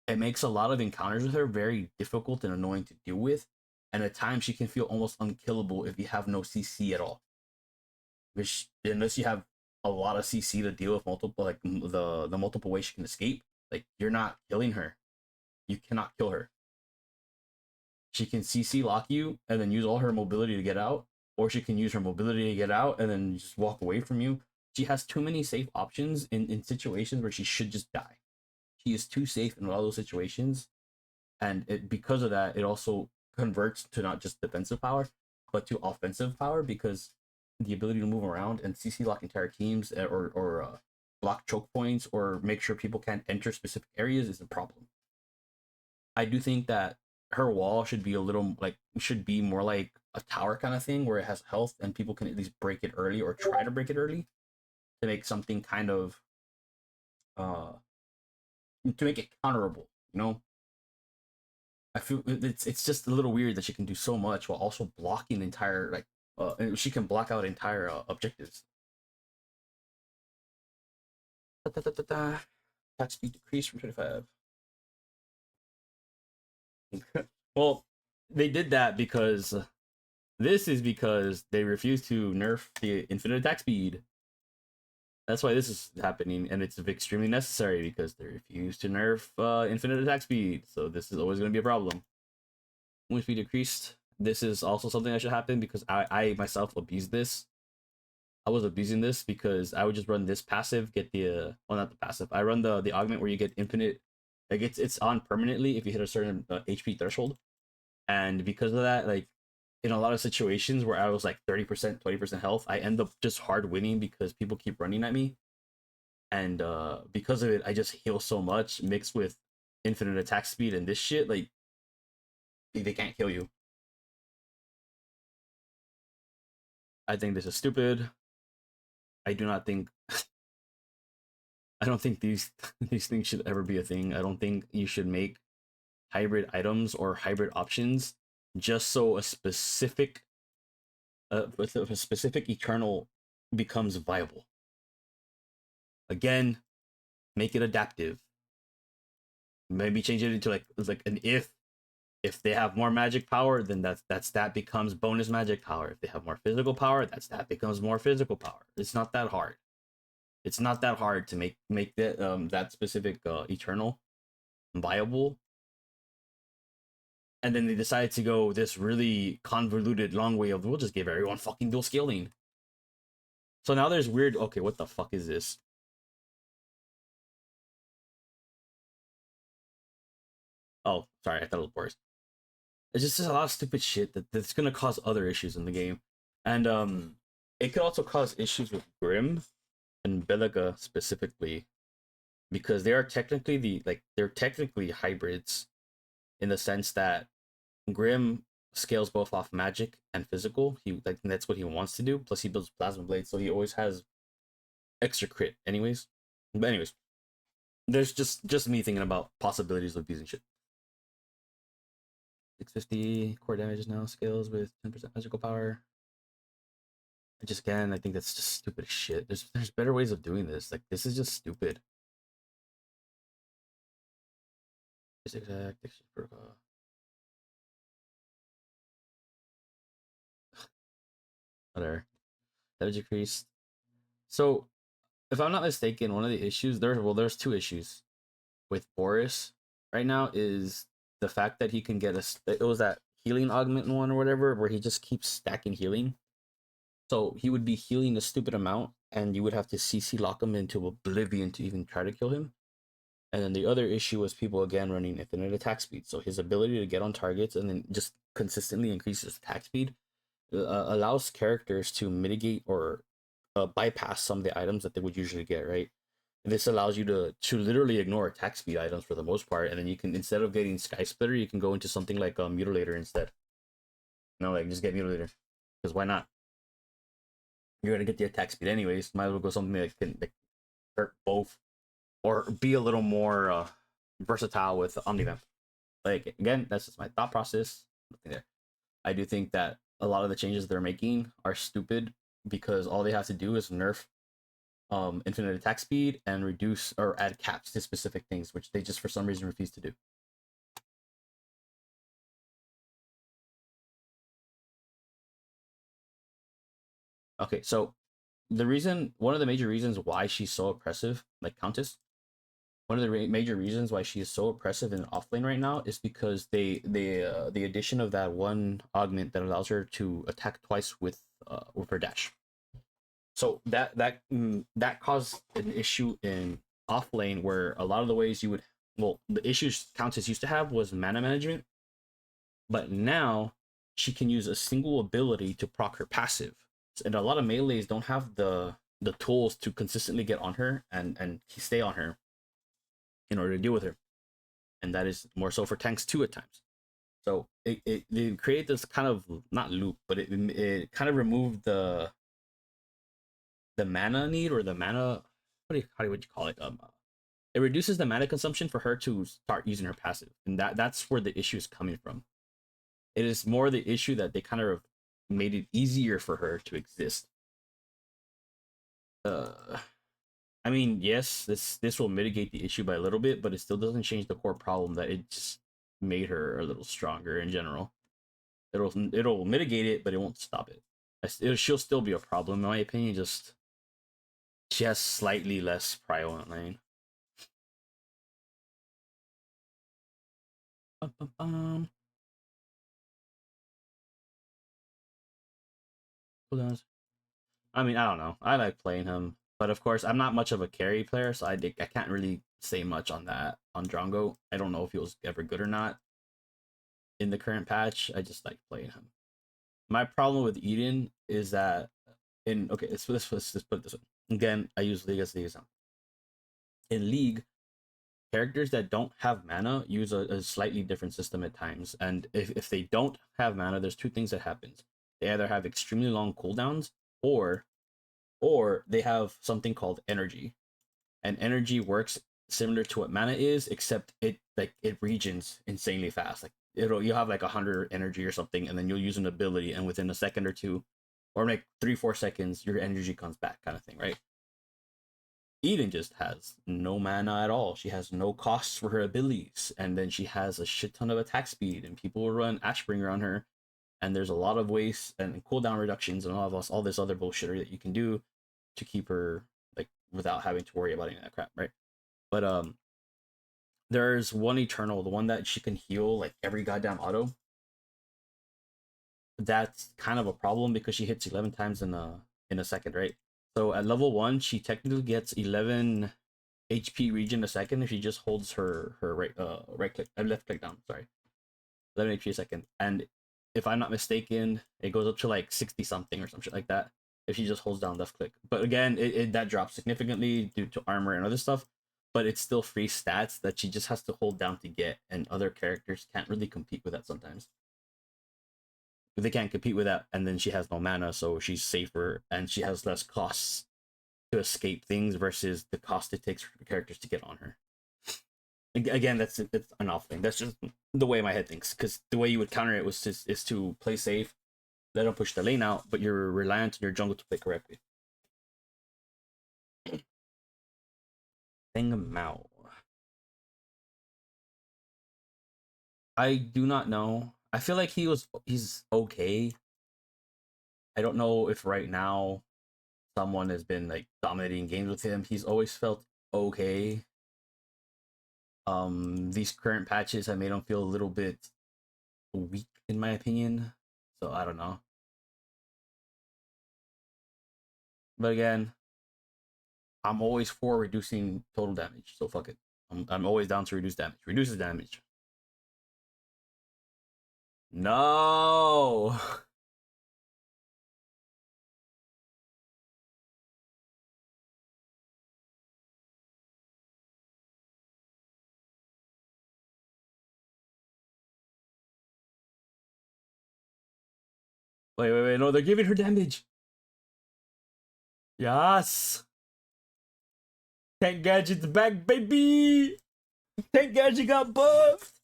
It makes a lot of encounters with her very difficult and annoying to deal with, and at times she can feel almost unkillable if you have no CC at all. Which unless you have a lot of CC to deal with multiple like the multiple ways she can escape, like you're not killing her. You cannot kill her. She can CC lock you and then use all her mobility to get out, or she can use her mobility to get out and then just walk away from you. She has too many safe options in situations where she should just die. She is too safe in all those situations, and because of that, it also converts to not just defensive power, but to offensive power because the ability to move around and CC lock entire teams or block choke points or make sure people can't enter specific areas is a problem. I do think that her wall should be a little like should be more like a tower kind of thing where it has health and people can at least break it early or try to break it early to make something kind of uh to make it counterable, you know. I feel it's just a little weird that she can do so much while also blocking entire like and she can block out entire objectives. Attack speed decreased from 25. Well, they did that because this is because they refuse to nerf the infinite attack speed. That's why this is happening, and it's extremely necessary because they refuse to nerf infinite attack speed. So this is always going to be a problem. Movement speed decreased. This is also something that should happen because I myself abused this. I was abusing this because I would just run this passive, get the well, not the passive. I run the augment where you get infinite. Like it's on permanently if you hit a certain HP threshold, and because of that, like in a lot of situations where I was like 30%, 20% health, I end up just hard winning because people keep running at me, and because of it, I just heal so much mixed with infinite attack speed and this shit. Like they can't kill you. I think this is stupid. I do not think I don't think these these things should ever be a thing. I don't think you should make hybrid items or hybrid options just so a specific eternal becomes viable. Again, make it adaptive. Maybe change it into like an if they have more magic power, then that becomes bonus magic power. If they have more physical power, that becomes more physical power. It's not that hard. It's not that hard to make that specific eternal viable. And then they decided to go this really convoluted long way of we'll just give everyone fucking dual scaling. So now there's weird. Okay, what the fuck is this? Oh, sorry, I thought it was worse. It's just a lot of stupid shit that's gonna cause other issues in the game, and it could also cause issues with Grim and Beliga specifically because they are technically they're technically hybrids in the sense that Grim scales both off magic and physical. He like that's what he wants to do. Plus, he builds plasma blades, so he always has extra crit. Anyways, but anyways, there's just me thinking about possibilities of abusing shit. 650 core damages now scales with 10% magical power. I just again, I think that's just stupid as shit. There's better ways of doing this. Like this is just stupid. Exact whatever. Damage decreased. So if I'm not mistaken, one of the issues there's two issues with Boris right now is the fact that he can get it was that healing augment one or whatever where he just keeps stacking healing. So he would be healing a stupid amount and you would have to CC lock him into oblivion to even try to kill him. And then the other issue was people again running infinite attack speed. So his ability to get on targets and then just consistently increase his attack speed allows characters to mitigate or bypass some of the items that they would usually get, right? This allows you to literally ignore attack speed items for the most part, and then you can instead of getting Sky Splitter, you can go into something like Mutilator instead. You know, like just get Mutilator, because why not? You're gonna get the attack speed anyways. Might as well go something that can like, hurt both, or be a little more versatile with Omnivamp. Like again, that's just my thought process. Nothing there. I do think that a lot of the changes they're making are stupid because all they have to do is nerf infinite attack speed and reduce or add caps to specific things, which they just for some reason refuse to do. Okay, so one of the major reasons why she's so oppressive, like Countess, one of the major reasons why she is so oppressive in offlane right now is because the addition of that one augment that allows her to attack twice with her dash. So that caused an issue in offlane where a lot of the ways you would, well, the issues Countess used to have was mana management, but now she can use a single ability to proc her passive, and a lot of melees don't have the tools to consistently get on her and stay on her in order to deal with her, and that is more so for tanks too at times. So it they create this kind of not loop, but it kind of removed the mana need or the mana, how would you call it, it reduces the mana consumption for her to start using her passive, and that's where the issue is coming from. It is more the issue that they kind of made it easier for her to exist. uh I mean, yes, this will mitigate the issue by a little bit, but it still doesn't change the core problem that it just made her a little stronger in general. It'll mitigate it, but it won't stop it. She'll still be a problem in my opinion. Just she has slightly less prio on lane. I mean, I don't know. I like playing him, but of course, I'm not much of a carry player, so I can't really say much on that on Drongo. I don't know if he was ever good or not in the current patch. I just like playing him. My problem with Eden is that in okay, let's just put it this way. Again, I use League as the example. In League, characters that don't have mana use a slightly different system at times, and if they don't have mana, there's two things that happens. They either have extremely long cooldowns, or they have something called energy, and energy works similar to what mana is, except it regens insanely fast. Like you'll have like 100 energy or something, and then you'll use an ability, and within a second or two, or like 3-4 seconds, your energy comes back, kind of thing, right? Eden just has no mana at all. She has no costs for her abilities, and then she has a shit ton of attack speed, and people will run Ashbringer on her, and there's a lot of waste and cooldown reductions and all this other bullshit that you can do to keep her like without having to worry about any of that crap, right? But there's one Eternal, the one that she can heal like every goddamn auto. That's kind of a problem because she hits 11 times in a second, right? So at level 1, she technically gets 11 HP regen a second if she just holds her right click left click down. Sorry, 11 HP a second, and if I'm not mistaken, it goes up to like 60 something or some shit like that if she just holds down left click. But again, that drops significantly due to armor and other stuff. But it's still free stats that she just has to hold down to get, and other characters can't really compete with that sometimes. They can't compete with that, and then she has no mana, so she's safer and she has less costs to escape things versus the cost it takes for characters to get on her. Again, it's an off thing. That's just the way my head thinks. Because the way you would counter it is to play safe, let them push the lane out, but you're reliant on your jungle to play correctly. Thing Mao. I do not know. I feel like he's okay. I don't know if right now someone has been like dominating games with him. He's always felt okay. These current patches have made him feel a little bit weak in my opinion. So I don't know. But again, I'm always for reducing total damage. So fuck it. I'm always down to reduce damage. Reduces damage. No. Wait. No, they're giving her damage. Yes. Tank Gadget's back, baby. Tank Gadget got buffed.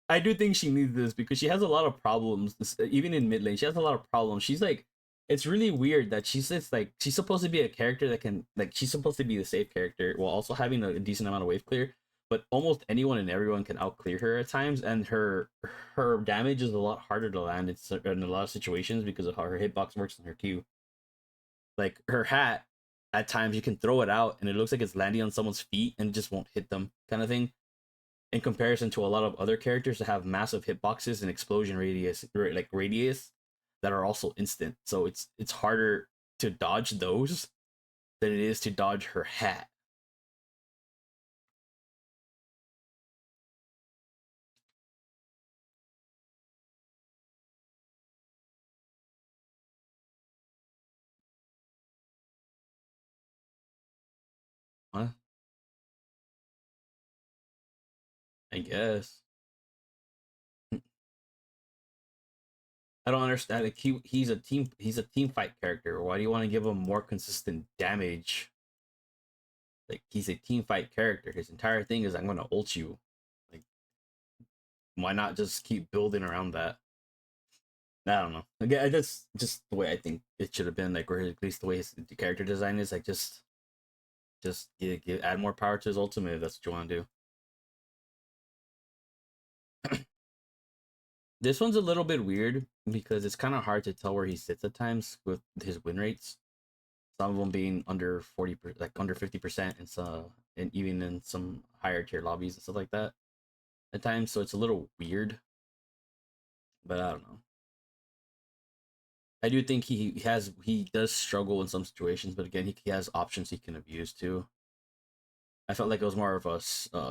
I do think she needs this because she has a lot of problems. Even in mid lane, she has a lot of problems. She's like, it's really weird that she's just like she's supposed to be a character that can like she's supposed to be the safe character while also having a decent amount of wave clear. But almost anyone and everyone can out clear her at times, and her damage is a lot harder to land in a lot of situations because of how her hitbox works and her Q. Like her hat, at times you can throw it out and it looks like it's landing on someone's feet and it just won't hit them, kind of thing, in comparison to a lot of other characters that have massive hitboxes and explosion radius, like radius, that are also instant. So it's harder to dodge those than it is to dodge her hat. Huh? I guess. I don't understand. Like he's a team fight character. Why do you want to give him more consistent damage? Like he's a team fight character. His entire thing is I'm gonna ult you. Like why not just keep building around that? I don't know. Again, that's just the way I think it should have been. Like, or at least the way his the character design is. Like, just add more power to his ultimate if that's what you want to do. This one's a little bit weird because it's kind of hard to tell where he sits at times with his win rates. Some of them being under 40, like under 50%, and so and even in some higher tier lobbies and stuff like that at times. So it's a little weird, but I don't know. I do think he does struggle in some situations, but again, he has options he can abuse too. I felt like it was more of a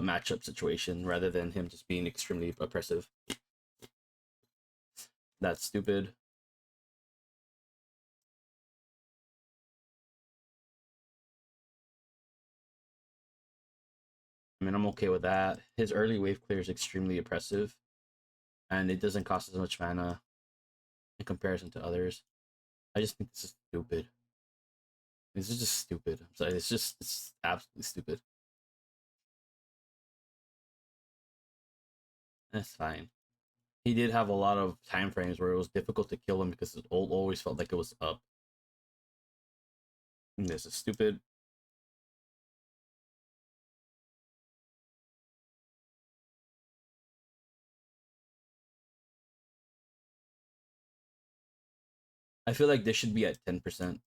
matchup situation rather than him just being extremely oppressive. That's stupid. I mean, I'm okay with that. His early wave clear is extremely oppressive, and it doesn't cost as much mana in comparison to others. I just think this is stupid. This is just stupid. I'm sorry. It's absolutely stupid. That's fine. He did have a lot of time frames where it was difficult to kill him because his ult always felt like it was up. And this is stupid. I feel like this should be at 10%.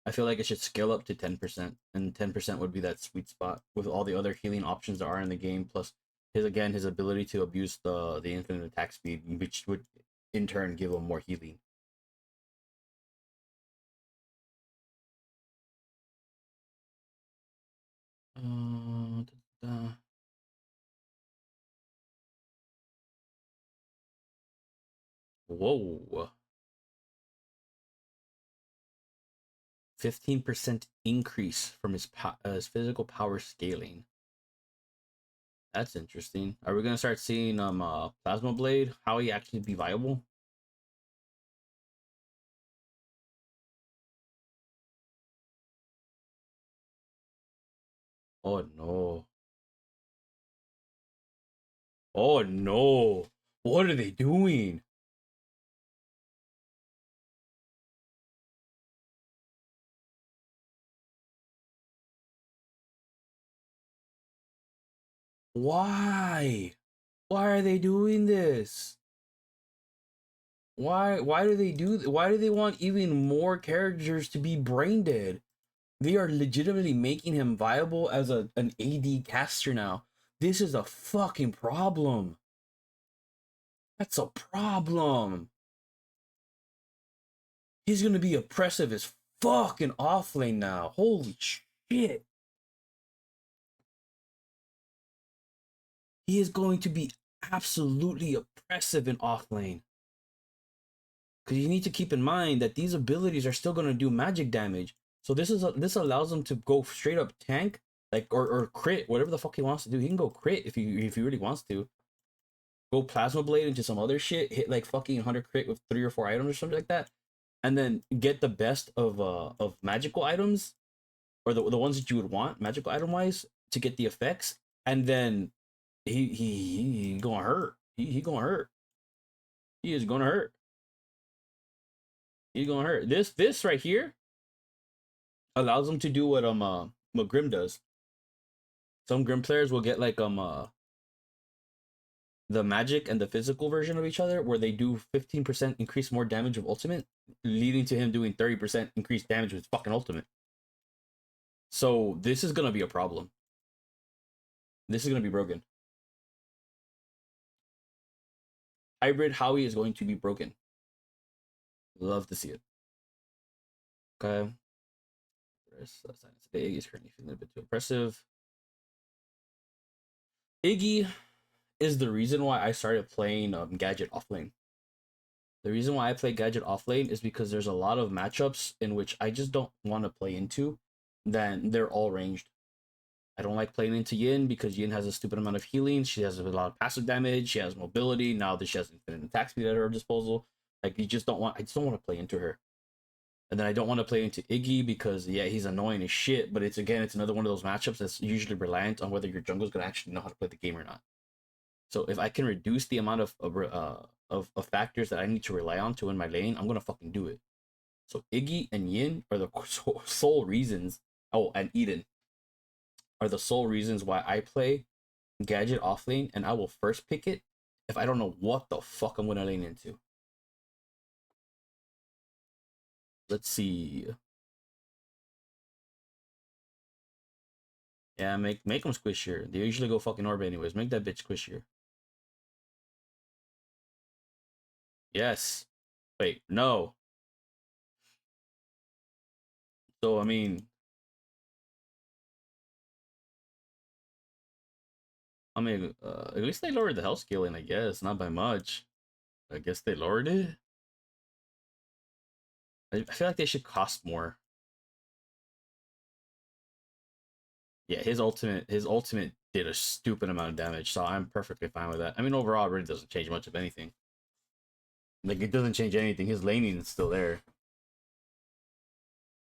I feel like it should scale up to 10%, and 10% would be that sweet spot with all the other healing options that are in the game, plus his ability to abuse the infinite attack speed, which would in turn give him more healing. Uh, Whoa. 15% increase from his physical power scaling. That's interesting. Are we gonna start seeing Plasma Blade? How he actually be viable? Oh no. Oh no. What are they doing? Why? Why are they doing this? Why do they why do they want even more characters to be brain dead? They are legitimately making him viable as an AD caster now. This is a fucking problem. That's a problem. He's gonna be oppressive as fucking off lane now. Holy shit. He is going to be absolutely oppressive in off lane. Because you need to keep in mind that these abilities are still going to do magic damage. So this allows him to go straight up tank, like or crit, whatever the fuck he wants to do. He can go crit if he really wants to. Go plasma blade into some other shit, hit like fucking 100 crit with 3 or 4 items or something like that, and then get the best of magical items, or the ones that you would want magical item wise to get the effects, and then he gonna hurt. He gonna hurt. He is gonna hurt. He's gonna hurt. This right here allows him to do what Grim does. Some Grim players will get like the magic and the physical version of each other, where they do 15% increase more damage of ultimate, leading to him doing 30% increased damage with fucking ultimate. So this is gonna be a problem. This is gonna be broken. Hybrid Howie is going to be broken. Love to see it. Okay. Today Iggy's currently feeling a bit too oppressive. Iggy is the reason why I started playing Gadget offlane. The reason why I play Gadget offlane is because there's a lot of matchups in which I just don't want to play into. Then they're all ranged. I don't like playing into Yin because Yin has a stupid amount of healing. She has a lot of passive damage. She has mobility. Now that she has infinite attack speed at her disposal, like I just don't want to play into her. And then I don't want to play into Iggy because yeah, he's annoying as shit. But it's another one of those matchups that's usually reliant on whether your jungle's gonna actually know how to play the game or not. So if I can reduce the amount of factors that I need to rely on to win my lane, I'm gonna fucking do it. So Iggy and Yin are the sole reasons. Oh, and Eden are the sole reasons why I play Gadget offlane, and I will first pick it if I don't know what the fuck I'm gonna lane into. Let's see. Yeah, make them squishier. They usually go fucking orb anyways. Make that bitch squishier. Yes. Wait, no. So at least they lowered the health scaling, I guess, not by much. I guess they lowered it. I feel like they should cost more. Yeah, his ultimate did a stupid amount of damage, so I'm perfectly fine with that. I mean, overall, it really doesn't change much of anything. Like, it doesn't change anything. His laning is still there.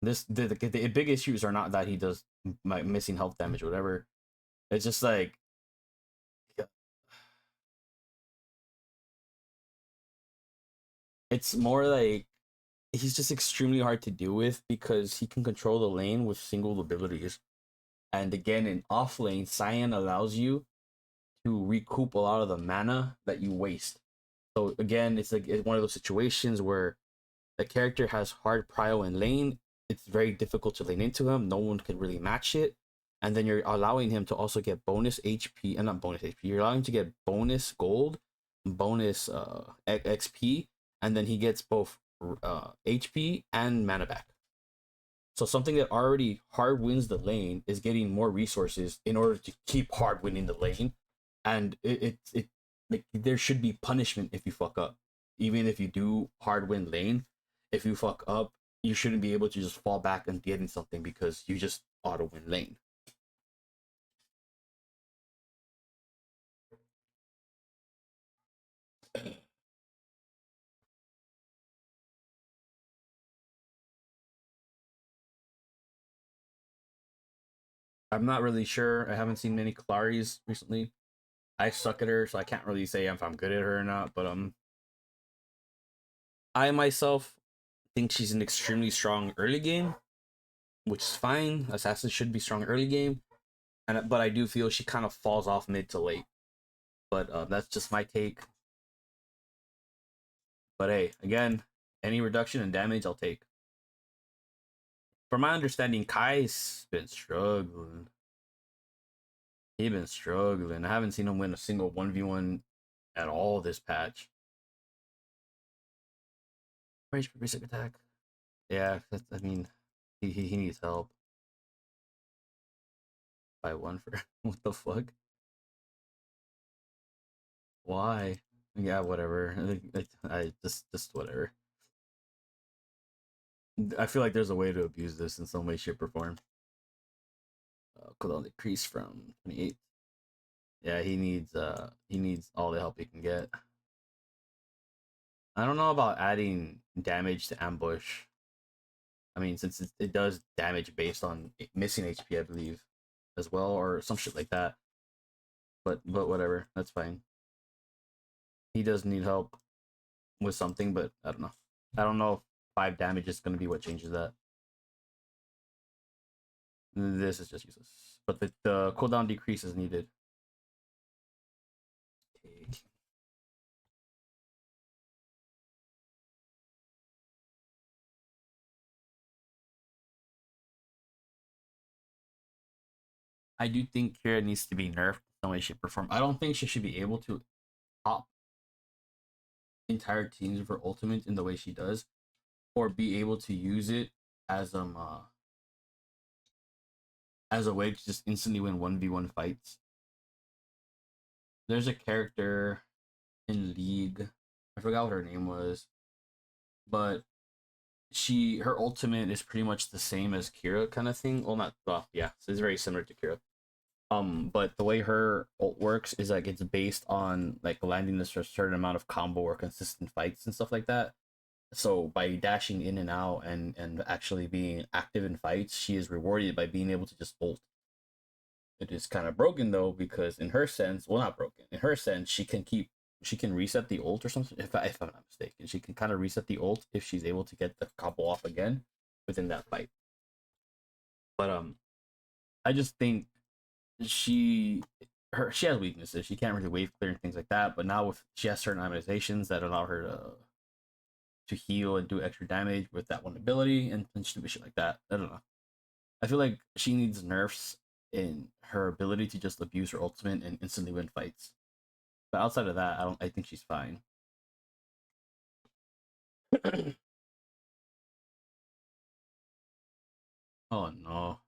The big issues are not that he does missing health damage or whatever. It's just like it's more like he's just extremely hard to deal with because he can control the lane with single abilities. And again, in off lane, Cyan allows you to recoup a lot of the mana that you waste. So again, it's one of those situations where the character has hard prio in lane. It's very difficult to lane into him. No one can really match it. And then you're allowing him to also get bonus HP, and not bonus HP. You're allowing him to get bonus gold, bonus XP, and then he gets both HP and mana back. So something that already hard wins the lane is getting more resources in order to keep hard winning the lane, and it like there should be punishment if you fuck up, even if you do hard win lane. If you fuck up, you shouldn't be able to just fall back and getting something because you just auto win lane. I'm not really sure. I haven't seen many Claris recently. I suck at her, so I can't really say if I'm good at her or not. But I myself think she's an extremely strong early game, which is fine. Assassins should be strong early game, but I do feel she kind of falls off mid to late. But that's just my take. But hey, again, any reduction in damage, I'll take. From my understanding, Kai's been struggling. He's been struggling. I haven't seen him win a single 1v1 at all this patch. Range per basic attack. Yeah, I mean, he needs help. By one for what the fuck? Why? Yeah, whatever. I just whatever. I feel like there's a way to abuse this in some way, shape, or form. Cooldown decrease from 28. Yeah, he needs all the help he can get. I don't know about adding damage to ambush. I mean, since it does damage based on missing HP, I believe, as well, or some shit like that. But whatever, that's fine. He does need help with something, but I don't know. I don't know if 5 damage is gonna be what changes that. This is just useless. But the cooldown decrease is needed. I do think Kira needs to be nerfed in some way, shape, or form. I don't think she should be able to top entire teams with her ultimate in the way she does, or be able to use it as as a way to just instantly win 1v1 fights. There's a character in League, I forgot what her name was, but her ultimate is pretty much the same as Kira kind of thing. Well, not well, yeah, so it's very similar to Kira. But the way her ult works is like it's based on like landing this a certain amount of combo or consistent fights and stuff like that. So by dashing in and out and actually being active in fights, she is rewarded by being able to just ult. It is kind of broken though because in her sense, well, not broken. In her sense, she can reset the ult or something. If I'm not mistaken, she can kind of reset the ult if she's able to get the combo off again within that fight. But I just think she she has weaknesses. She can't really wave clear and things like that. But now with she has certain immunizations that allow her to heal and do extra damage with that one ability and stupid shit like that. I don't know. I feel like she needs nerfs in her ability to just abuse her ultimate and instantly win fights. But outside of that, I think she's fine. Oh no.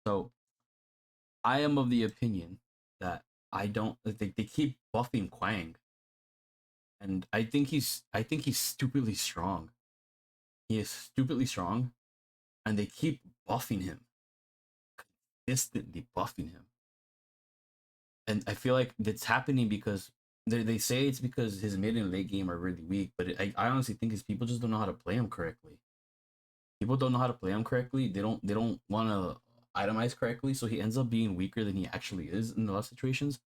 So I am of the opinion that I don't they keep buffing Quang. And I think he's stupidly strong. He is stupidly strong, and they keep buffing him. Instantly buffing him. And I feel like it's happening because they say it's because his mid and late game are really weak, but I honestly think is people just don't know how to play him correctly. People don't know how to play him correctly. They don't want to itemize correctly, so he ends up being weaker than he actually is in a lot of situations.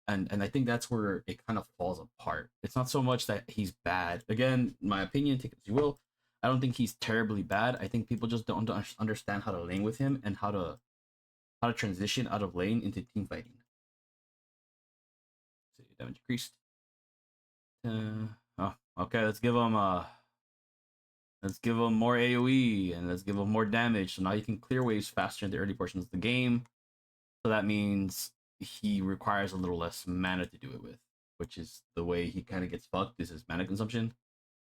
And I think that's where it kind of falls apart. It's not so much that he's bad. Again, my opinion, take it as you will. I don't think he's terribly bad. I think people just don't understand how to lane with him and how to transition out of lane into team fighting. So damage increased. Oh, okay. Let's give him more AOE and let's give him more damage. So now you can clear waves faster in the early portions of the game. So that means he requires a little less mana to do it with, which is the way he kind of gets fucked. Is his mana consumption.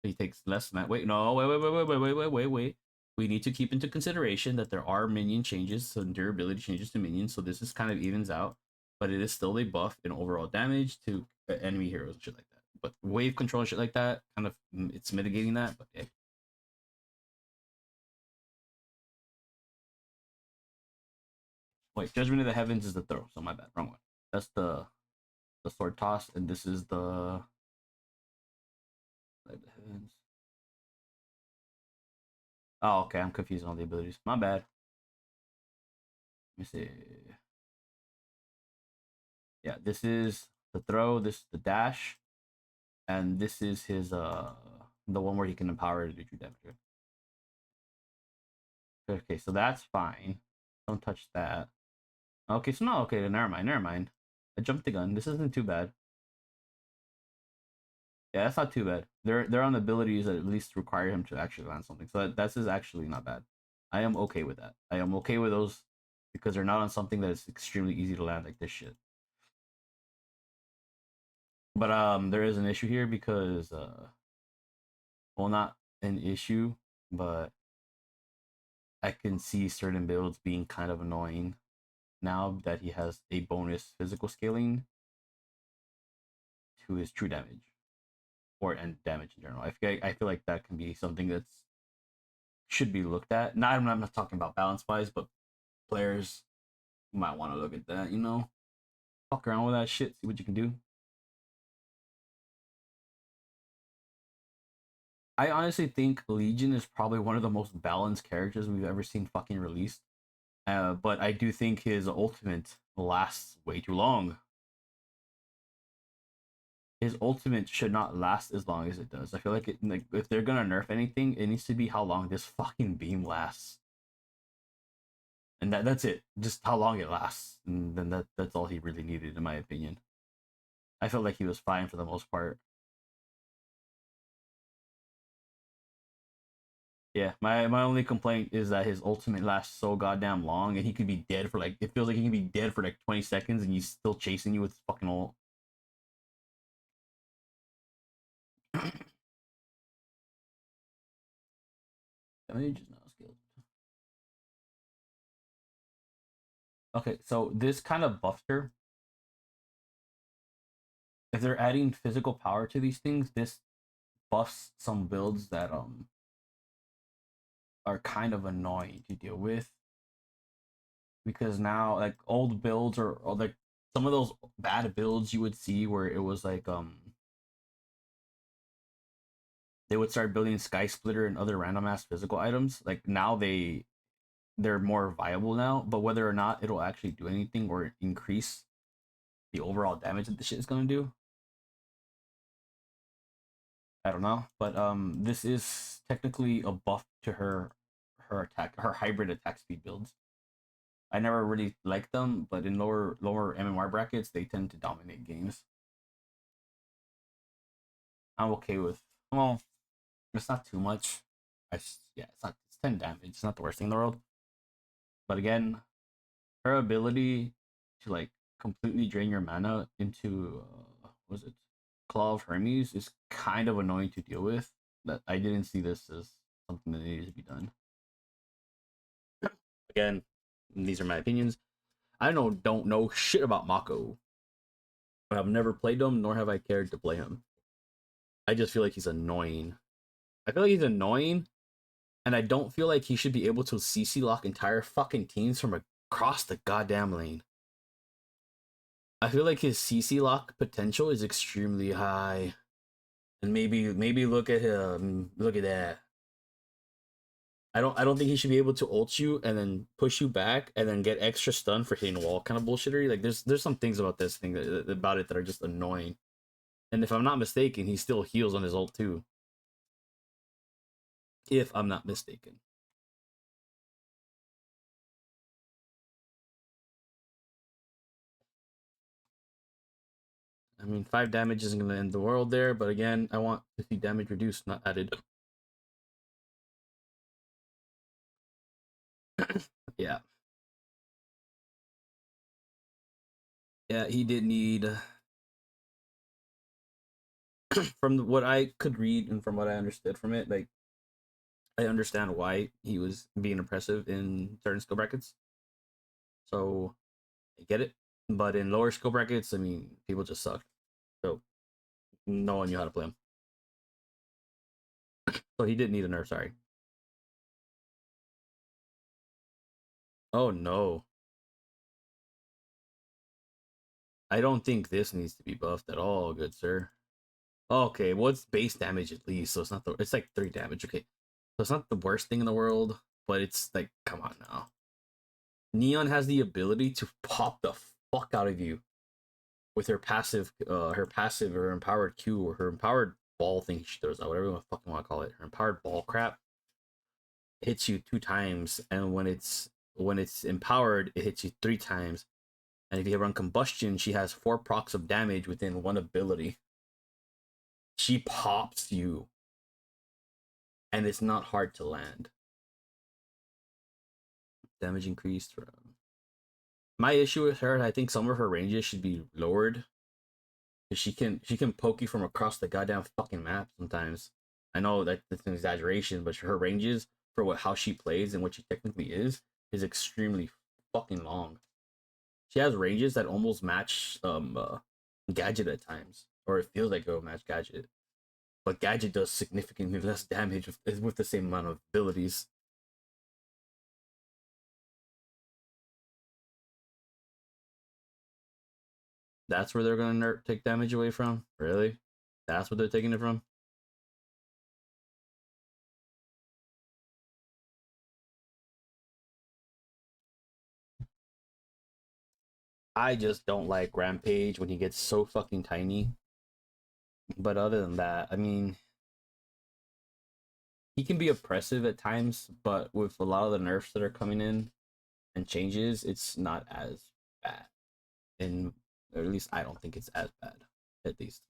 He takes less mana. Wait, no, wait. We need to keep into consideration that there are minion changes, so durability changes to minions. So this is kind of evens out, but it is still a buff in overall damage to enemy heroes and shit like that. But wave control and shit like that, kind of it's mitigating that. But yeah. Wait, Judgment of the Heavens is the throw, so my bad, wrong one. That's the sword toss, and this is the heavens. Oh, okay, I'm confusing all the abilities. My bad. Let me see. Yeah, this is the throw, this is the dash, and this is his the one where he can empower to do true damage. Okay, so that's fine. Don't touch that. Okay, so no, okay, never mind, never mind. I jumped the gun. This isn't too bad. Yeah, that's not too bad. They're on abilities that at least require him to actually land something. So that's is actually not bad. I am okay with that. I am okay with those because they're not on something that is extremely easy to land like this shit. But there is an issue here because well, not an issue, but I can see certain builds being kind of annoying now that he has a bonus physical scaling to his true damage or and damage in general. I feel like that can be something that's should be looked at. Not I'm not talking about balance wise, but players might want to look at that. You know, fuck around with that shit, see what you can do. I honestly think Legion is probably one of the most balanced characters we've ever seen fucking released. But I do think his ultimate lasts way too long. His ultimate should not last as long as it does. I feel like if they're gonna nerf anything, it needs to be how long this fucking beam lasts, and that's it. Just how long it lasts, and then that's all he really needed, in my opinion. I felt like he was fine for the most part. Yeah, my only complaint is that his ultimate lasts so goddamn long, and he could be dead for like, it feels like he can be dead for like 20 seconds, and he's still chasing you with his fucking ult. Damage is not skilled. Okay, so this kind of buffs her. If they're adding physical power to these things, this buffs some builds that are kind of annoying to deal with, because now like old builds or like some of those bad builds you would see where it was like they would start building Sky Splitter and other random ass physical items. Like now they're more viable now, but whether or not it'll actually do anything or increase the overall damage that the shit is gonna do, I don't know. But this is technically a buff to her hybrid attack speed builds. I never really liked them, but in lower MMR brackets, they tend to dominate games. I'm okay with, well, it's not too much. Yeah, it's 10 damage. It's not the worst thing in the world. But again, her ability to like completely drain your mana into what was it, Claw of Hermes, is kind of annoying to deal with. That I didn't see this as something that needed to be done. Again, these are my opinions. I don't know shit about Mako. I've never played him, nor have I cared to play him. I just feel like he's annoying. I feel like he's annoying, and I don't feel like he should be able to CC lock entire fucking teams from across the goddamn lane. I feel like his CC lock potential is extremely high. And maybe look at him. Look at that. I don't think he should be able to ult you and then push you back and then get extra stun for hitting a wall kind of bullshittery. Like there's some things about this thing about it that are just annoying. And if I'm not mistaken, he still heals on his ult too. If I'm not mistaken. I mean, 5 damage isn't going to end the world there, but again, I want to see damage reduced, not added. Yeah. Yeah, he did need, from what I could read and from what I understood from it, like, I understand why he was being oppressive in certain skill brackets. So I get it. But in lower skill brackets, I mean, people just sucked. So no one knew how to play him. So he did need a nerf, sorry. Oh no. I don't think this needs to be buffed at all, good sir. Okay, what's base damage at least? So it's like 3 damage. Okay. So it's not the worst thing in the world, but it's like, come on now. Neon has the ability to pop the fuck out of you with her empowered Q, or her empowered ball thing she throws out, whatever you fucking want to call it. Her empowered ball crap hits you 2 times, and when it's empowered, it hits you 3 times. And if you run combustion, she has 4 procs of damage within one ability. She pops you, and it's not hard to land. Damage increased from. My issue with her, I think some of her ranges should be lowered. Cause she can poke you from across the goddamn fucking map sometimes. I know that that's an exaggeration, but her ranges for how she plays and what she technically is extremely fucking long. She has ranges that almost match Gadget at times, or it feels like it'll match Gadget. But Gadget does significantly less damage with the same amount of abilities. That's where they're gonna take damage away from. Really? That's what they're taking it from. I just don't like Rampage when he gets so fucking tiny. But other than that, I mean, he can be oppressive at times, but with a lot of the nerfs that are coming in and changes, it's not as bad. And or at least I don't think it's as bad. At least.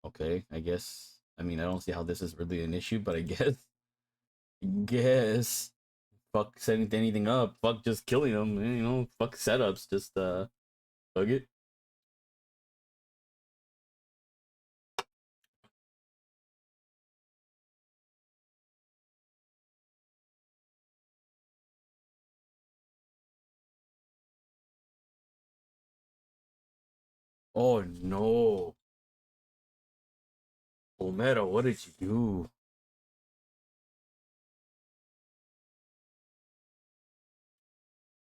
Okay, I guess. I mean, I don't see how this is really an issue, but I guess. Guess. Fuck setting anything up. Fuck just killing them. You know, fuck setups. Just bug it. Oh no, Omero, what did you do?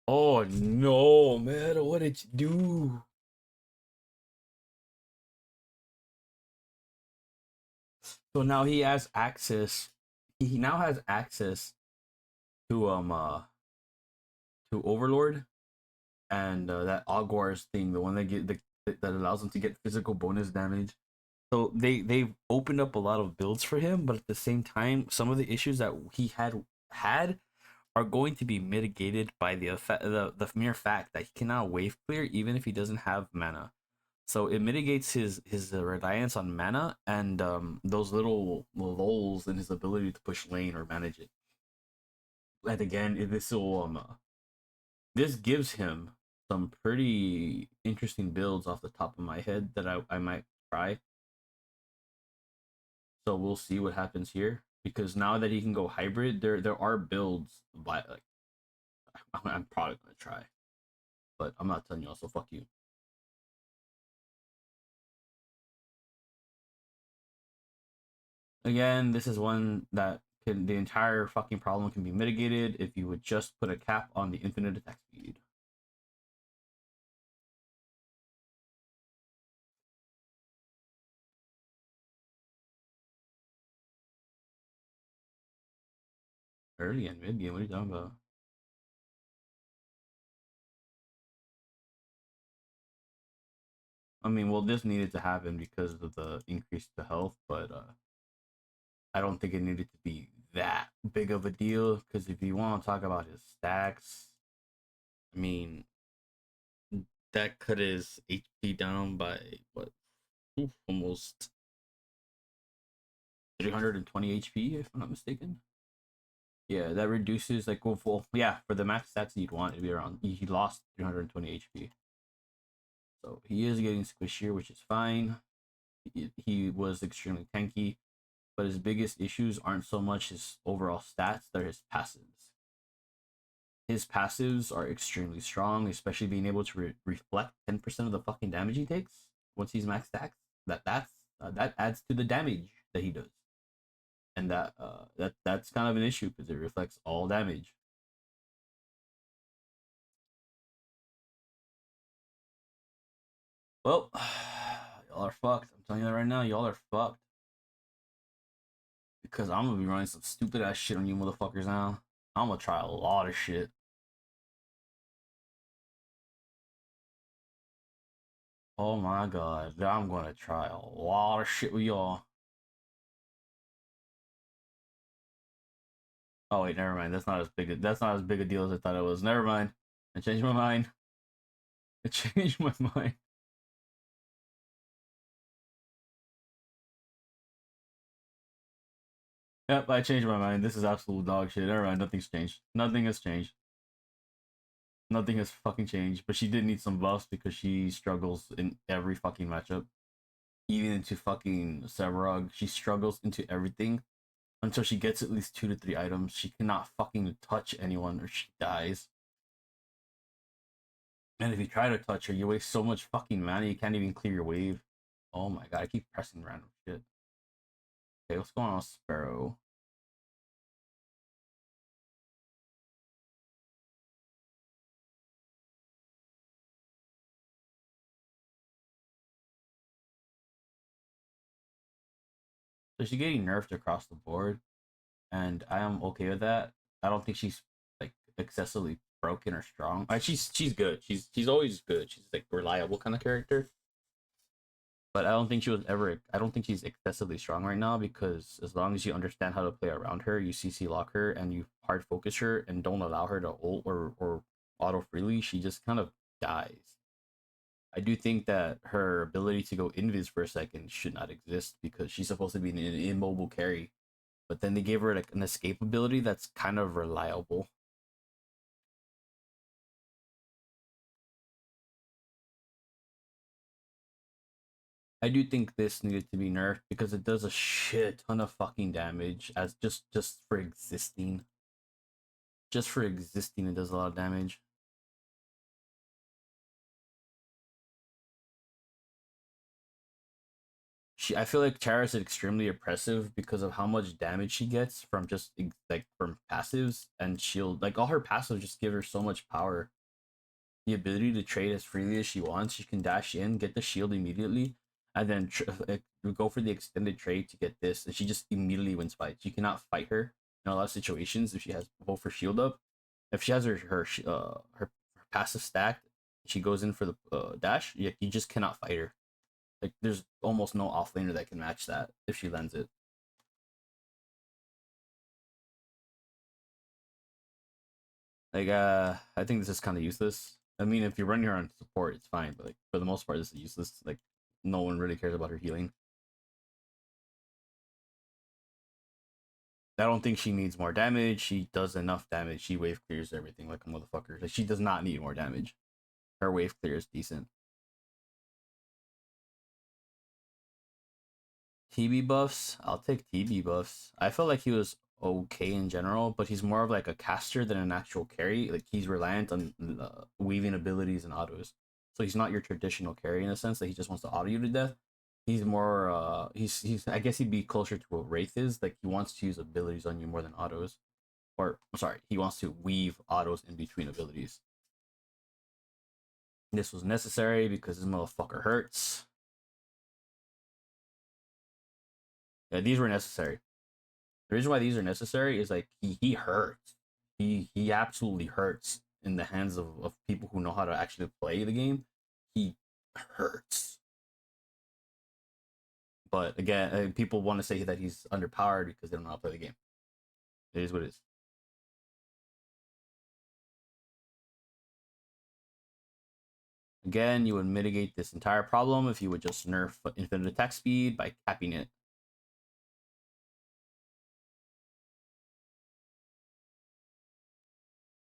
Oh no, Omero, what did you do? So now he has access. He now has access to to Overlord and that Augwar's thing, the one that that allows him to get physical bonus damage. So they've opened up a lot of builds for him, but at the same time, some of the issues that he had are going to be mitigated by the mere fact that he cannot wave clear even if he doesn't have mana. So it mitigates his reliance on mana and those little lulls in his ability to push lane or manage it. And again, this gives him some pretty interesting builds off the top of my head that I might try. So we'll see what happens here because now that he can go hybrid, there are builds by like I'm probably gonna try, but I'm not telling you. Also, fuck you. Again, this is one that can the entire fucking problem can be mitigated if you would just put a cap on the infinite attack speed. Early and mid game, what are you talking about? I mean, well, this needed to happen because of the increase to health, but I don't think it needed to be that big of a deal. Because if you want to talk about his stacks, I mean, that cut his HP down by what, almost 320 HP, if I'm not mistaken. Yeah, that reduces like yeah, for the max stats you'd want to be around. He lost 320 HP, so he is getting squishier, which is fine. He was extremely tanky, but his biggest issues aren't so much his overall stats; they're his passives. His passives are extremely strong, especially being able to reflect 10% of the fucking damage he takes once he's max stacks. That adds to the damage that he does, and that's kind of an issue because it reflects all damage. Well, y'all are fucked. I'm telling you that right now. Y'all are fucked. Because I'm gonna be running some stupid ass shit on you motherfuckers now. I'm gonna try a lot of shit. Oh my god. I'm gonna try a lot of shit with y'all. Oh wait, never mind. That's not as big a deal as I thought it was. Never mind. I changed my mind. I changed my mind. Yep, I changed my mind. This is absolute dog shit. Never mind. Nothing's changed. Nothing has changed. Nothing has fucking changed. But she did need some buffs because she struggles in every fucking matchup. Even into fucking Sevarog. She struggles into everything until she gets at least 2 to 3 items. She cannot fucking touch anyone or she dies. And if you try to touch her, you waste so much fucking mana you can't even clear your wave. Oh my god, I keep pressing random shit. Okay, what's going on, Sparrow? So she's getting nerfed across the board, and I am okay with that. I don't think she's like excessively broken or strong. She's good. She's always good. She's like reliable kind of character. But I don't think she was ever. I don't think she's excessively strong right now because as long as you understand how to play around her, you CC lock her and you hard focus her and don't allow her to ult or auto freely, she just kind of dies. I do think that her ability to go invis for a second should not exist because she's supposed to be an immobile carry. But then they gave her like an escape ability that's kind of reliable. I do think this needed to be nerfed because it does a shit ton of fucking damage as just for existing. Just for existing, it does a lot of damage. I feel like Chara is extremely oppressive because of how much damage she gets from just like from passives and shield. Like all her passives just give her so much power. The ability to trade as freely as she wants. She can dash in, get the shield immediately, and then go for the extended trade to get this, and she just immediately wins fights. You cannot fight her in a lot of situations if she has both her shield up. If she has her passive stacked, she goes in for the dash. You just cannot fight her. Like there's almost no offlaner that can match that if she lends it. Like I think this is kind of useless. I mean, if you're running her on support, it's fine, but like for the most part, this is useless. Like no one really cares about her healing. I don't think she needs more damage. She does enough damage. She wave clears everything like a motherfucker. Like she does not need more damage. Her wave clear is decent. TB buffs, I'll take TB buffs. I felt like he was okay in general, but he's more of like a caster than an actual carry. Like he's reliant on weaving abilities and autos. So he's not your traditional carry in a sense that he just wants to auto you to death. He's more he's I guess he'd be closer to what Wraith is. Like he wants to use abilities on you more than autos. Or I'm sorry, he wants to weave autos in between abilities. This was necessary because this motherfucker hurts. Yeah, these were necessary. The reason why these are necessary is like he hurts. He absolutely hurts in the hands of people who know how to actually play the game. He hurts. But again, people want to say that he's underpowered because they don't know how to play the game. It is what it is. Again, you would mitigate this entire problem if you would just nerf infinite attack speed by capping it.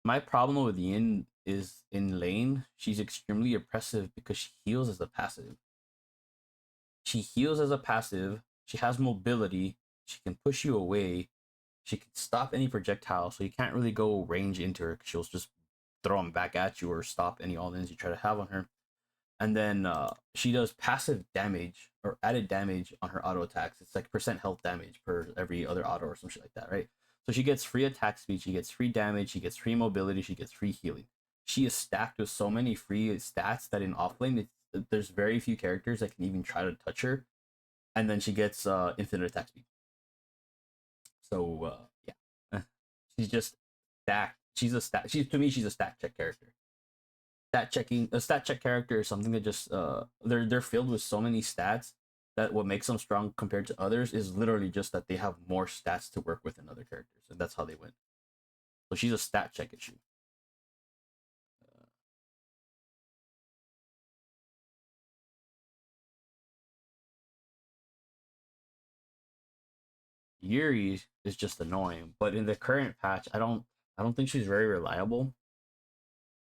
My problem with Yin is in lane, she's extremely oppressive because she heals as a passive. She heals as a passive. She has mobility. She can push you away. She can stop any projectile, so you can't really go range into her. She'll just throw them back at you or stop any all-ins you try to have on her. And then she does passive damage or added damage on her auto attacks. It's like percent health damage per every other auto or some shit like that, right? So she gets free attack speed, she gets free damage, she gets free mobility, she gets free healing. She is stacked with so many free stats that in offlane, there's very few characters that can even try to touch her. And then she gets infinite attack speed. So yeah, she's just stacked. She's a stat. She's to me, she's a stat check character. A stat check character is something that just they're filled with so many stats that what makes them strong compared to others is literally just that they have more stats to work with than other characters, and that's how they win. So she's a stat check issue. Yuri is just annoying, but in the current patch, I don't think she's very reliable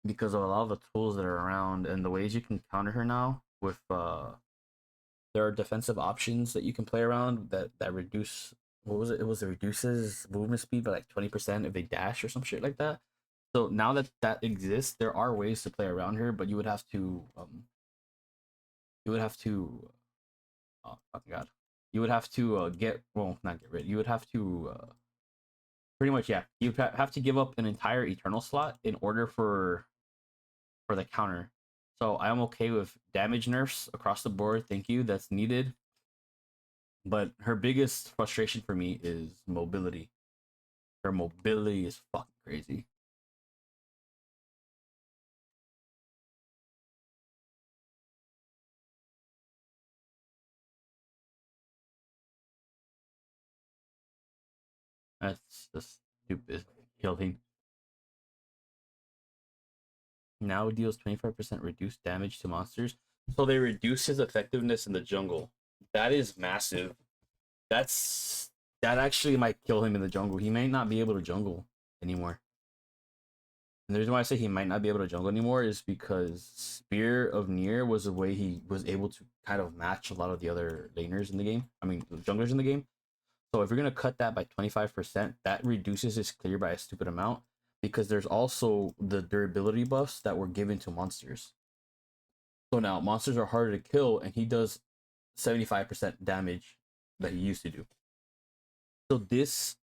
because of a lot of the tools that are around and the ways you can counter her now with there are defensive options that you can play around that reduce what was it? It was it reduces movement speed by like 20% if they dash or some shit like that. So now that that exists, there are ways to play around her, but you would have to oh fucking god. You would have to get well not get rid. You would have to pretty much yeah. You have to give up an entire eternal slot in order for the counter. So I am okay with damage nerfs across the board. Thank you. That's needed. But her biggest frustration for me is mobility. Her mobility is fucking crazy. That's just stupid. Killing. Now deals 25% reduced damage to monsters. So they reduce his effectiveness in the jungle. That is massive. That actually might kill him in the jungle. He may not be able to jungle anymore. And the reason why I say he might not be able to jungle anymore is because Spear of Near was a way he was able to kind of match a lot of the other laners in the game. I mean, junglers in the game. So if you're gonna cut that by 25%, that reduces his clear by a stupid amount because there's also the durability buffs that were given to monsters. So now monsters are harder to kill, and he does 75% damage that he used to do. So this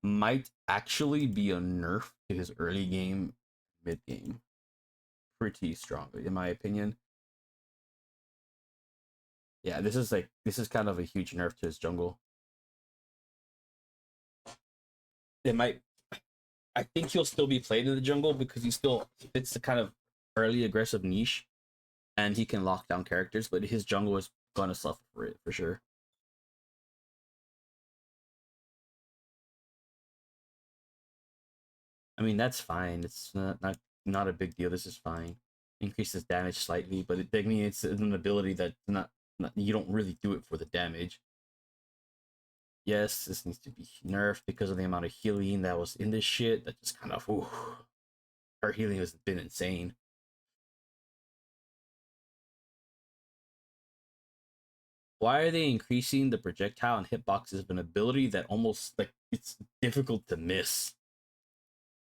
might actually be a nerf to his early game, mid game. Pretty strong, in my opinion. Yeah, this is kind of a huge nerf to his jungle. It might I think he'll still be played in the jungle because he still fits the kind of early aggressive niche and he can lock down characters, but his jungle is gonna suffer for it for sure. I mean that's fine. It's not a big deal. This is fine. Increases damage slightly, but I mean it's an ability that not you don't really do it for the damage. Yes, this needs to be nerfed because of the amount of healing that was in this shit. That just kind of her healing has been insane. Why are they increasing the projectile and hitboxes of an ability that almost like it's difficult to miss?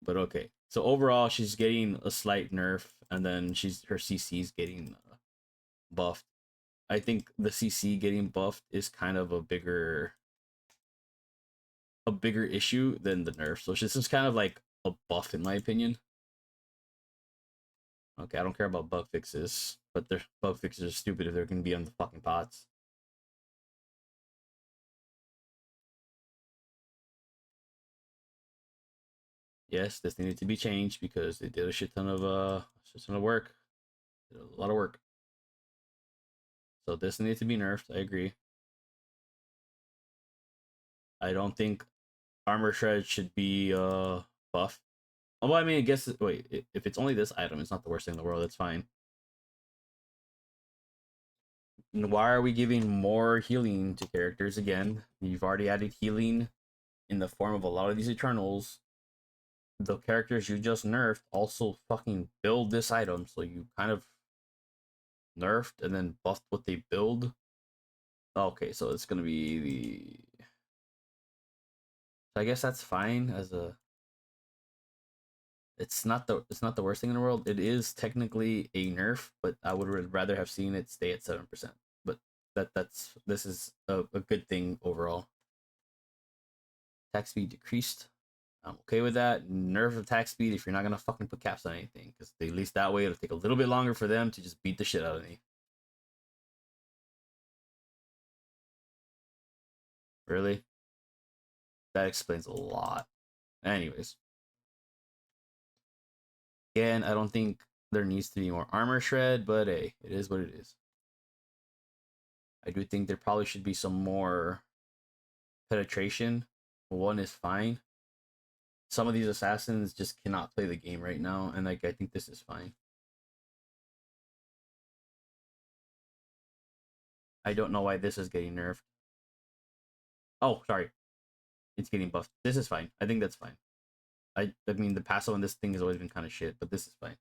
But okay. So overall, she's getting a slight nerf, and then her CC is getting buffed. I think the CC getting buffed is kind of a bigger issue than the nerf. So this is kind of like a buff in my opinion. Okay, I don't care about bug fixes, but their bug fixes are stupid if they're gonna be on the fucking pots. Yes, this needed to be changed because they did a shit ton of work. Did a lot of work. So this needs to be nerfed. I agree. I don't think armor shred should be buff. Well, I mean, I guess wait, if it's only this item, it's not the worst thing in the world. That's fine. And why are we giving more healing to characters again? You've already added healing in the form of a lot of these Eternals. The characters you just nerfed also fucking build this item, so you kind of nerfed and then buffed what they build. Okay, so it's gonna be the. I guess that's fine as a. It's not the worst thing in the world. It is technically a nerf, but I would rather have seen it stay at 7%. But this is a good thing overall. Attack speed decreased. I'm okay with that. Nerf attack speed if you're not gonna fucking put caps on anything, because at least that way it'll take a little bit longer for them to just beat the shit out of me. Really, that explains a lot. Anyways, again, I don't think there needs to be more armor shred, but hey, it is what it is. I do think there probably should be some more penetration. One is fine. Some of these assassins just cannot play the game right now, and like I think this is fine. I don't know why this is getting nerfed. Oh, sorry, it's getting buffed. This is fine. I think that's fine. I mean the passive on this thing has always been kind of shit, but this is fine.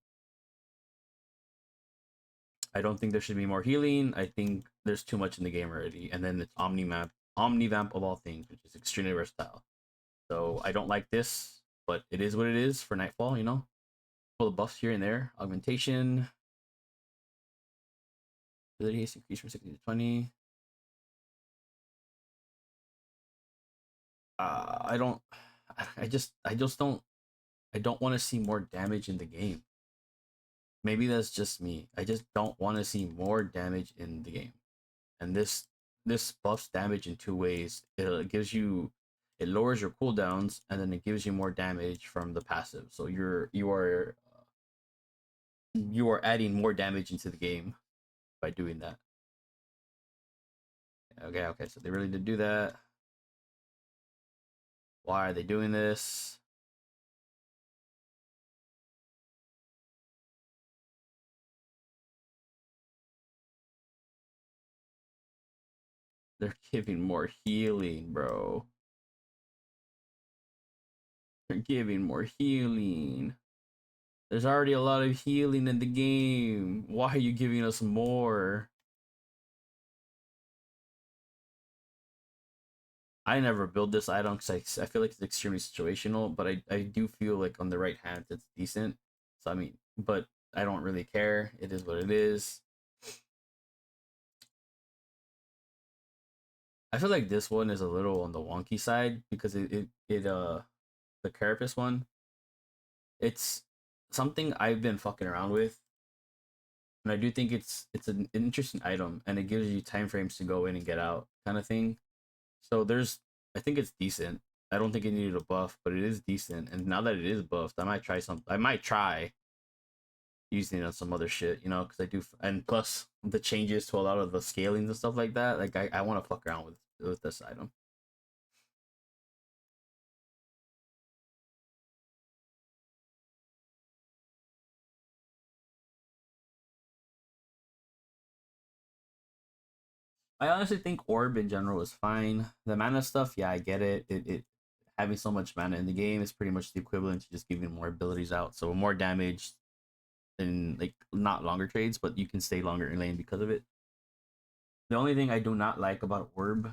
I don't think there should be more healing. I think there's too much in the game already, and then it's Omnivamp of all things, which is extremely versatile. So I don't like this, but it is what it is for Nightfall. You know, pull the buffs here and there. Augmentation, ability haste increase from 60 to 20. I don't. I just don't. I don't want to see more damage in the game. Maybe that's just me. I just don't want to see more damage in the game. And this this buffs damage in two ways. It gives you, it lowers your cooldowns, and then it gives you more damage from the passive. So you are adding more damage into the game by doing that. Okay, okay, so they really did do that. Why are they doing this? They're giving more healing, bro. They're giving more healing. There's already a lot of healing in the game. Why are you giving us more? I never build this item because I feel like it's extremely situational, but I do feel like on the right hand it's decent. So I mean, but I don't really care. It is what it is. I feel like this one is a little on the wonky side because the carapace one, it's something I've been fucking around with, and I do think it's an interesting item, and it gives you time frames to go in and get out, kind of thing. So I think it's decent. I don't think it needed a buff, but it is decent. And now that it is buffed, I might try some. I might try using it on some other shit, because I do. And plus the changes to a lot of the scalings and stuff like that. Like I want to fuck around with this item. I honestly think orb in general is fine. The mana stuff, yeah, I get it. It having so much mana in the game is pretty much the equivalent to just giving more abilities out. So more damage than like not longer trades, but you can stay longer in lane because of it. The only thing I do not like about orb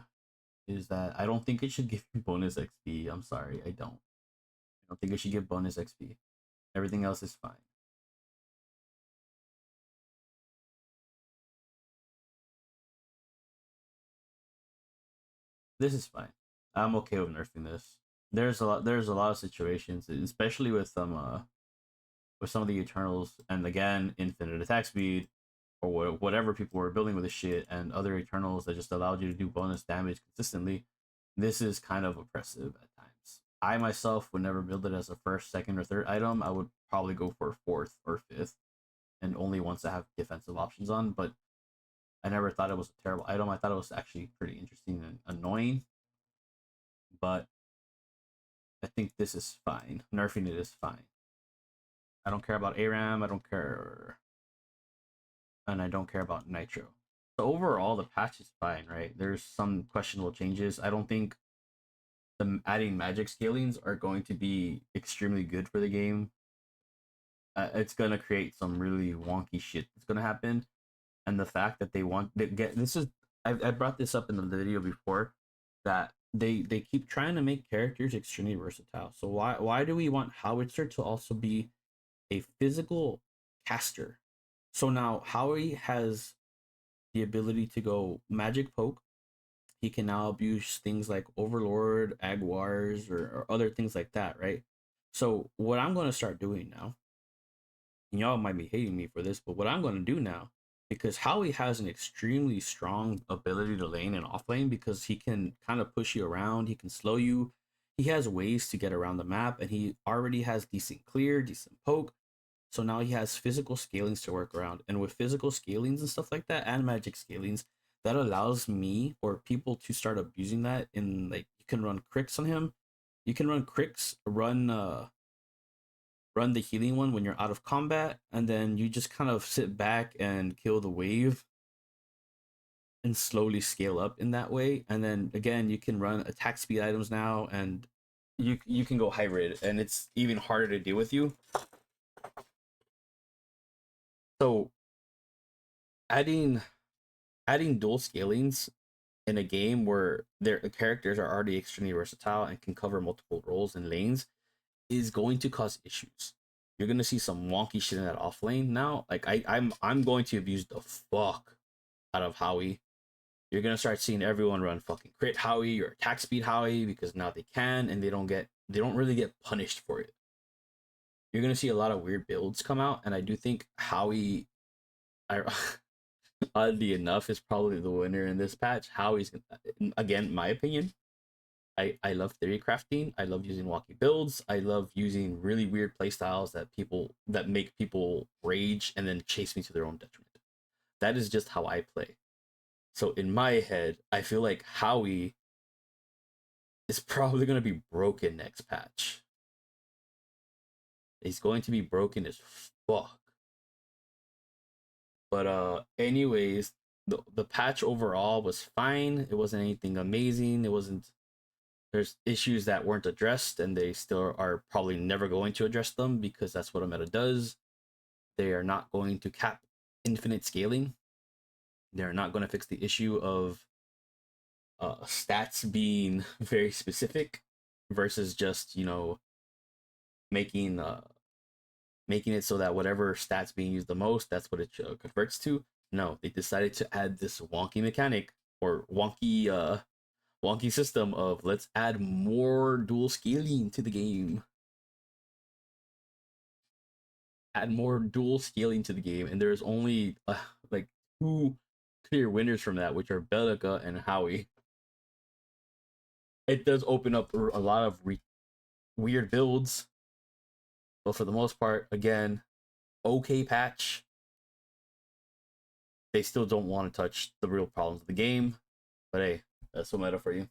is that I don't think it should give you bonus XP. I'm sorry, I don't. I don't think it should give bonus XP. Everything else is fine. This is fine. I'm okay with nerfing this. There's a lot of situations, especially with some of the Eternals, and again, infinite attack speed, or whatever people were building with this shit, and other Eternals that just allowed you to do bonus damage consistently. This is kind of oppressive at times. I myself would never build it as a first, second, or third item. I would probably go for a fourth or fifth, and only once I have defensive options on. But I never thought it was a terrible item. I thought it was actually pretty interesting and annoying. But I think this is fine. Nerfing it is fine. I don't care about ARAM. I don't care, and I don't care about Nitro. So overall, the patch is fine, right? There's some questionable changes. I don't think the adding magic scalings are going to be extremely good for the game. It's gonna create some really wonky shit that's gonna happen, and the fact that they want to get this is I brought this up in the video before, that they keep trying to make characters extremely versatile. So why do we want Howitzer to also be a physical caster? So now Howie has the ability to go magic poke. He can now abuse things like Overlord, Aguars, or other things like that, right? So what I'm going to start doing now, and y'all might be hating me for this, but what I'm going to do now, because Howie has an extremely strong ability to lane and off lane, because he can kind of push you around, he can slow you, he has ways to get around the map, and he already has decent clear, decent poke. So now he has physical scalings to work around. And with physical scalings and stuff like that, and magic scalings, that allows me or people to start abusing that. In like, you can run cricks on him. You can run cricks, run the healing one when you're out of combat, and then you just kind of sit back and kill the wave and slowly scale up in that way. And then again, you can run attack speed items now, and you can go hybrid, and it's even harder to deal with you. So adding adding dual scalings in a game where their characters are already extremely versatile and can cover multiple roles and lanes is going to cause issues. You're gonna see some wonky shit in that off lane now. Like I'm going to abuse the fuck out of Howie. You're gonna start seeing everyone run fucking crit Howie or attack speed Howie because now they can, and they don't really get punished for it. You're gonna see a lot of weird builds come out, and I do think Howie, I Oddly enough, is probably the winner in this patch. Howie's again, my opinion. I love theory crafting. I love using walkie builds. I love using really weird playstyles that make people rage and then chase me to their own detriment. That is just how I play. So in my head, I feel like Howie is probably going to be broken next patch. He's going to be broken as fuck. But anyways, the patch overall was fine. It wasn't anything amazing. It wasn't There's issues that weren't addressed and they still are probably never going to address them because that's what a meta does. They are not going to cap infinite scaling. They're not going to fix the issue of stats being very specific versus just making making it so that whatever stats being used the most, that's what it converts to. No, they decided to add this wonky mechanic or wonky system of let's add more dual scaling to the game. Add more dual scaling to the game, and there's only like two clear winners from that, which are Belica and Howie. It does open up a lot of weird builds, but for the most part, again, okay patch. They still don't want to touch the real problems of the game, but hey, that's so meta for you.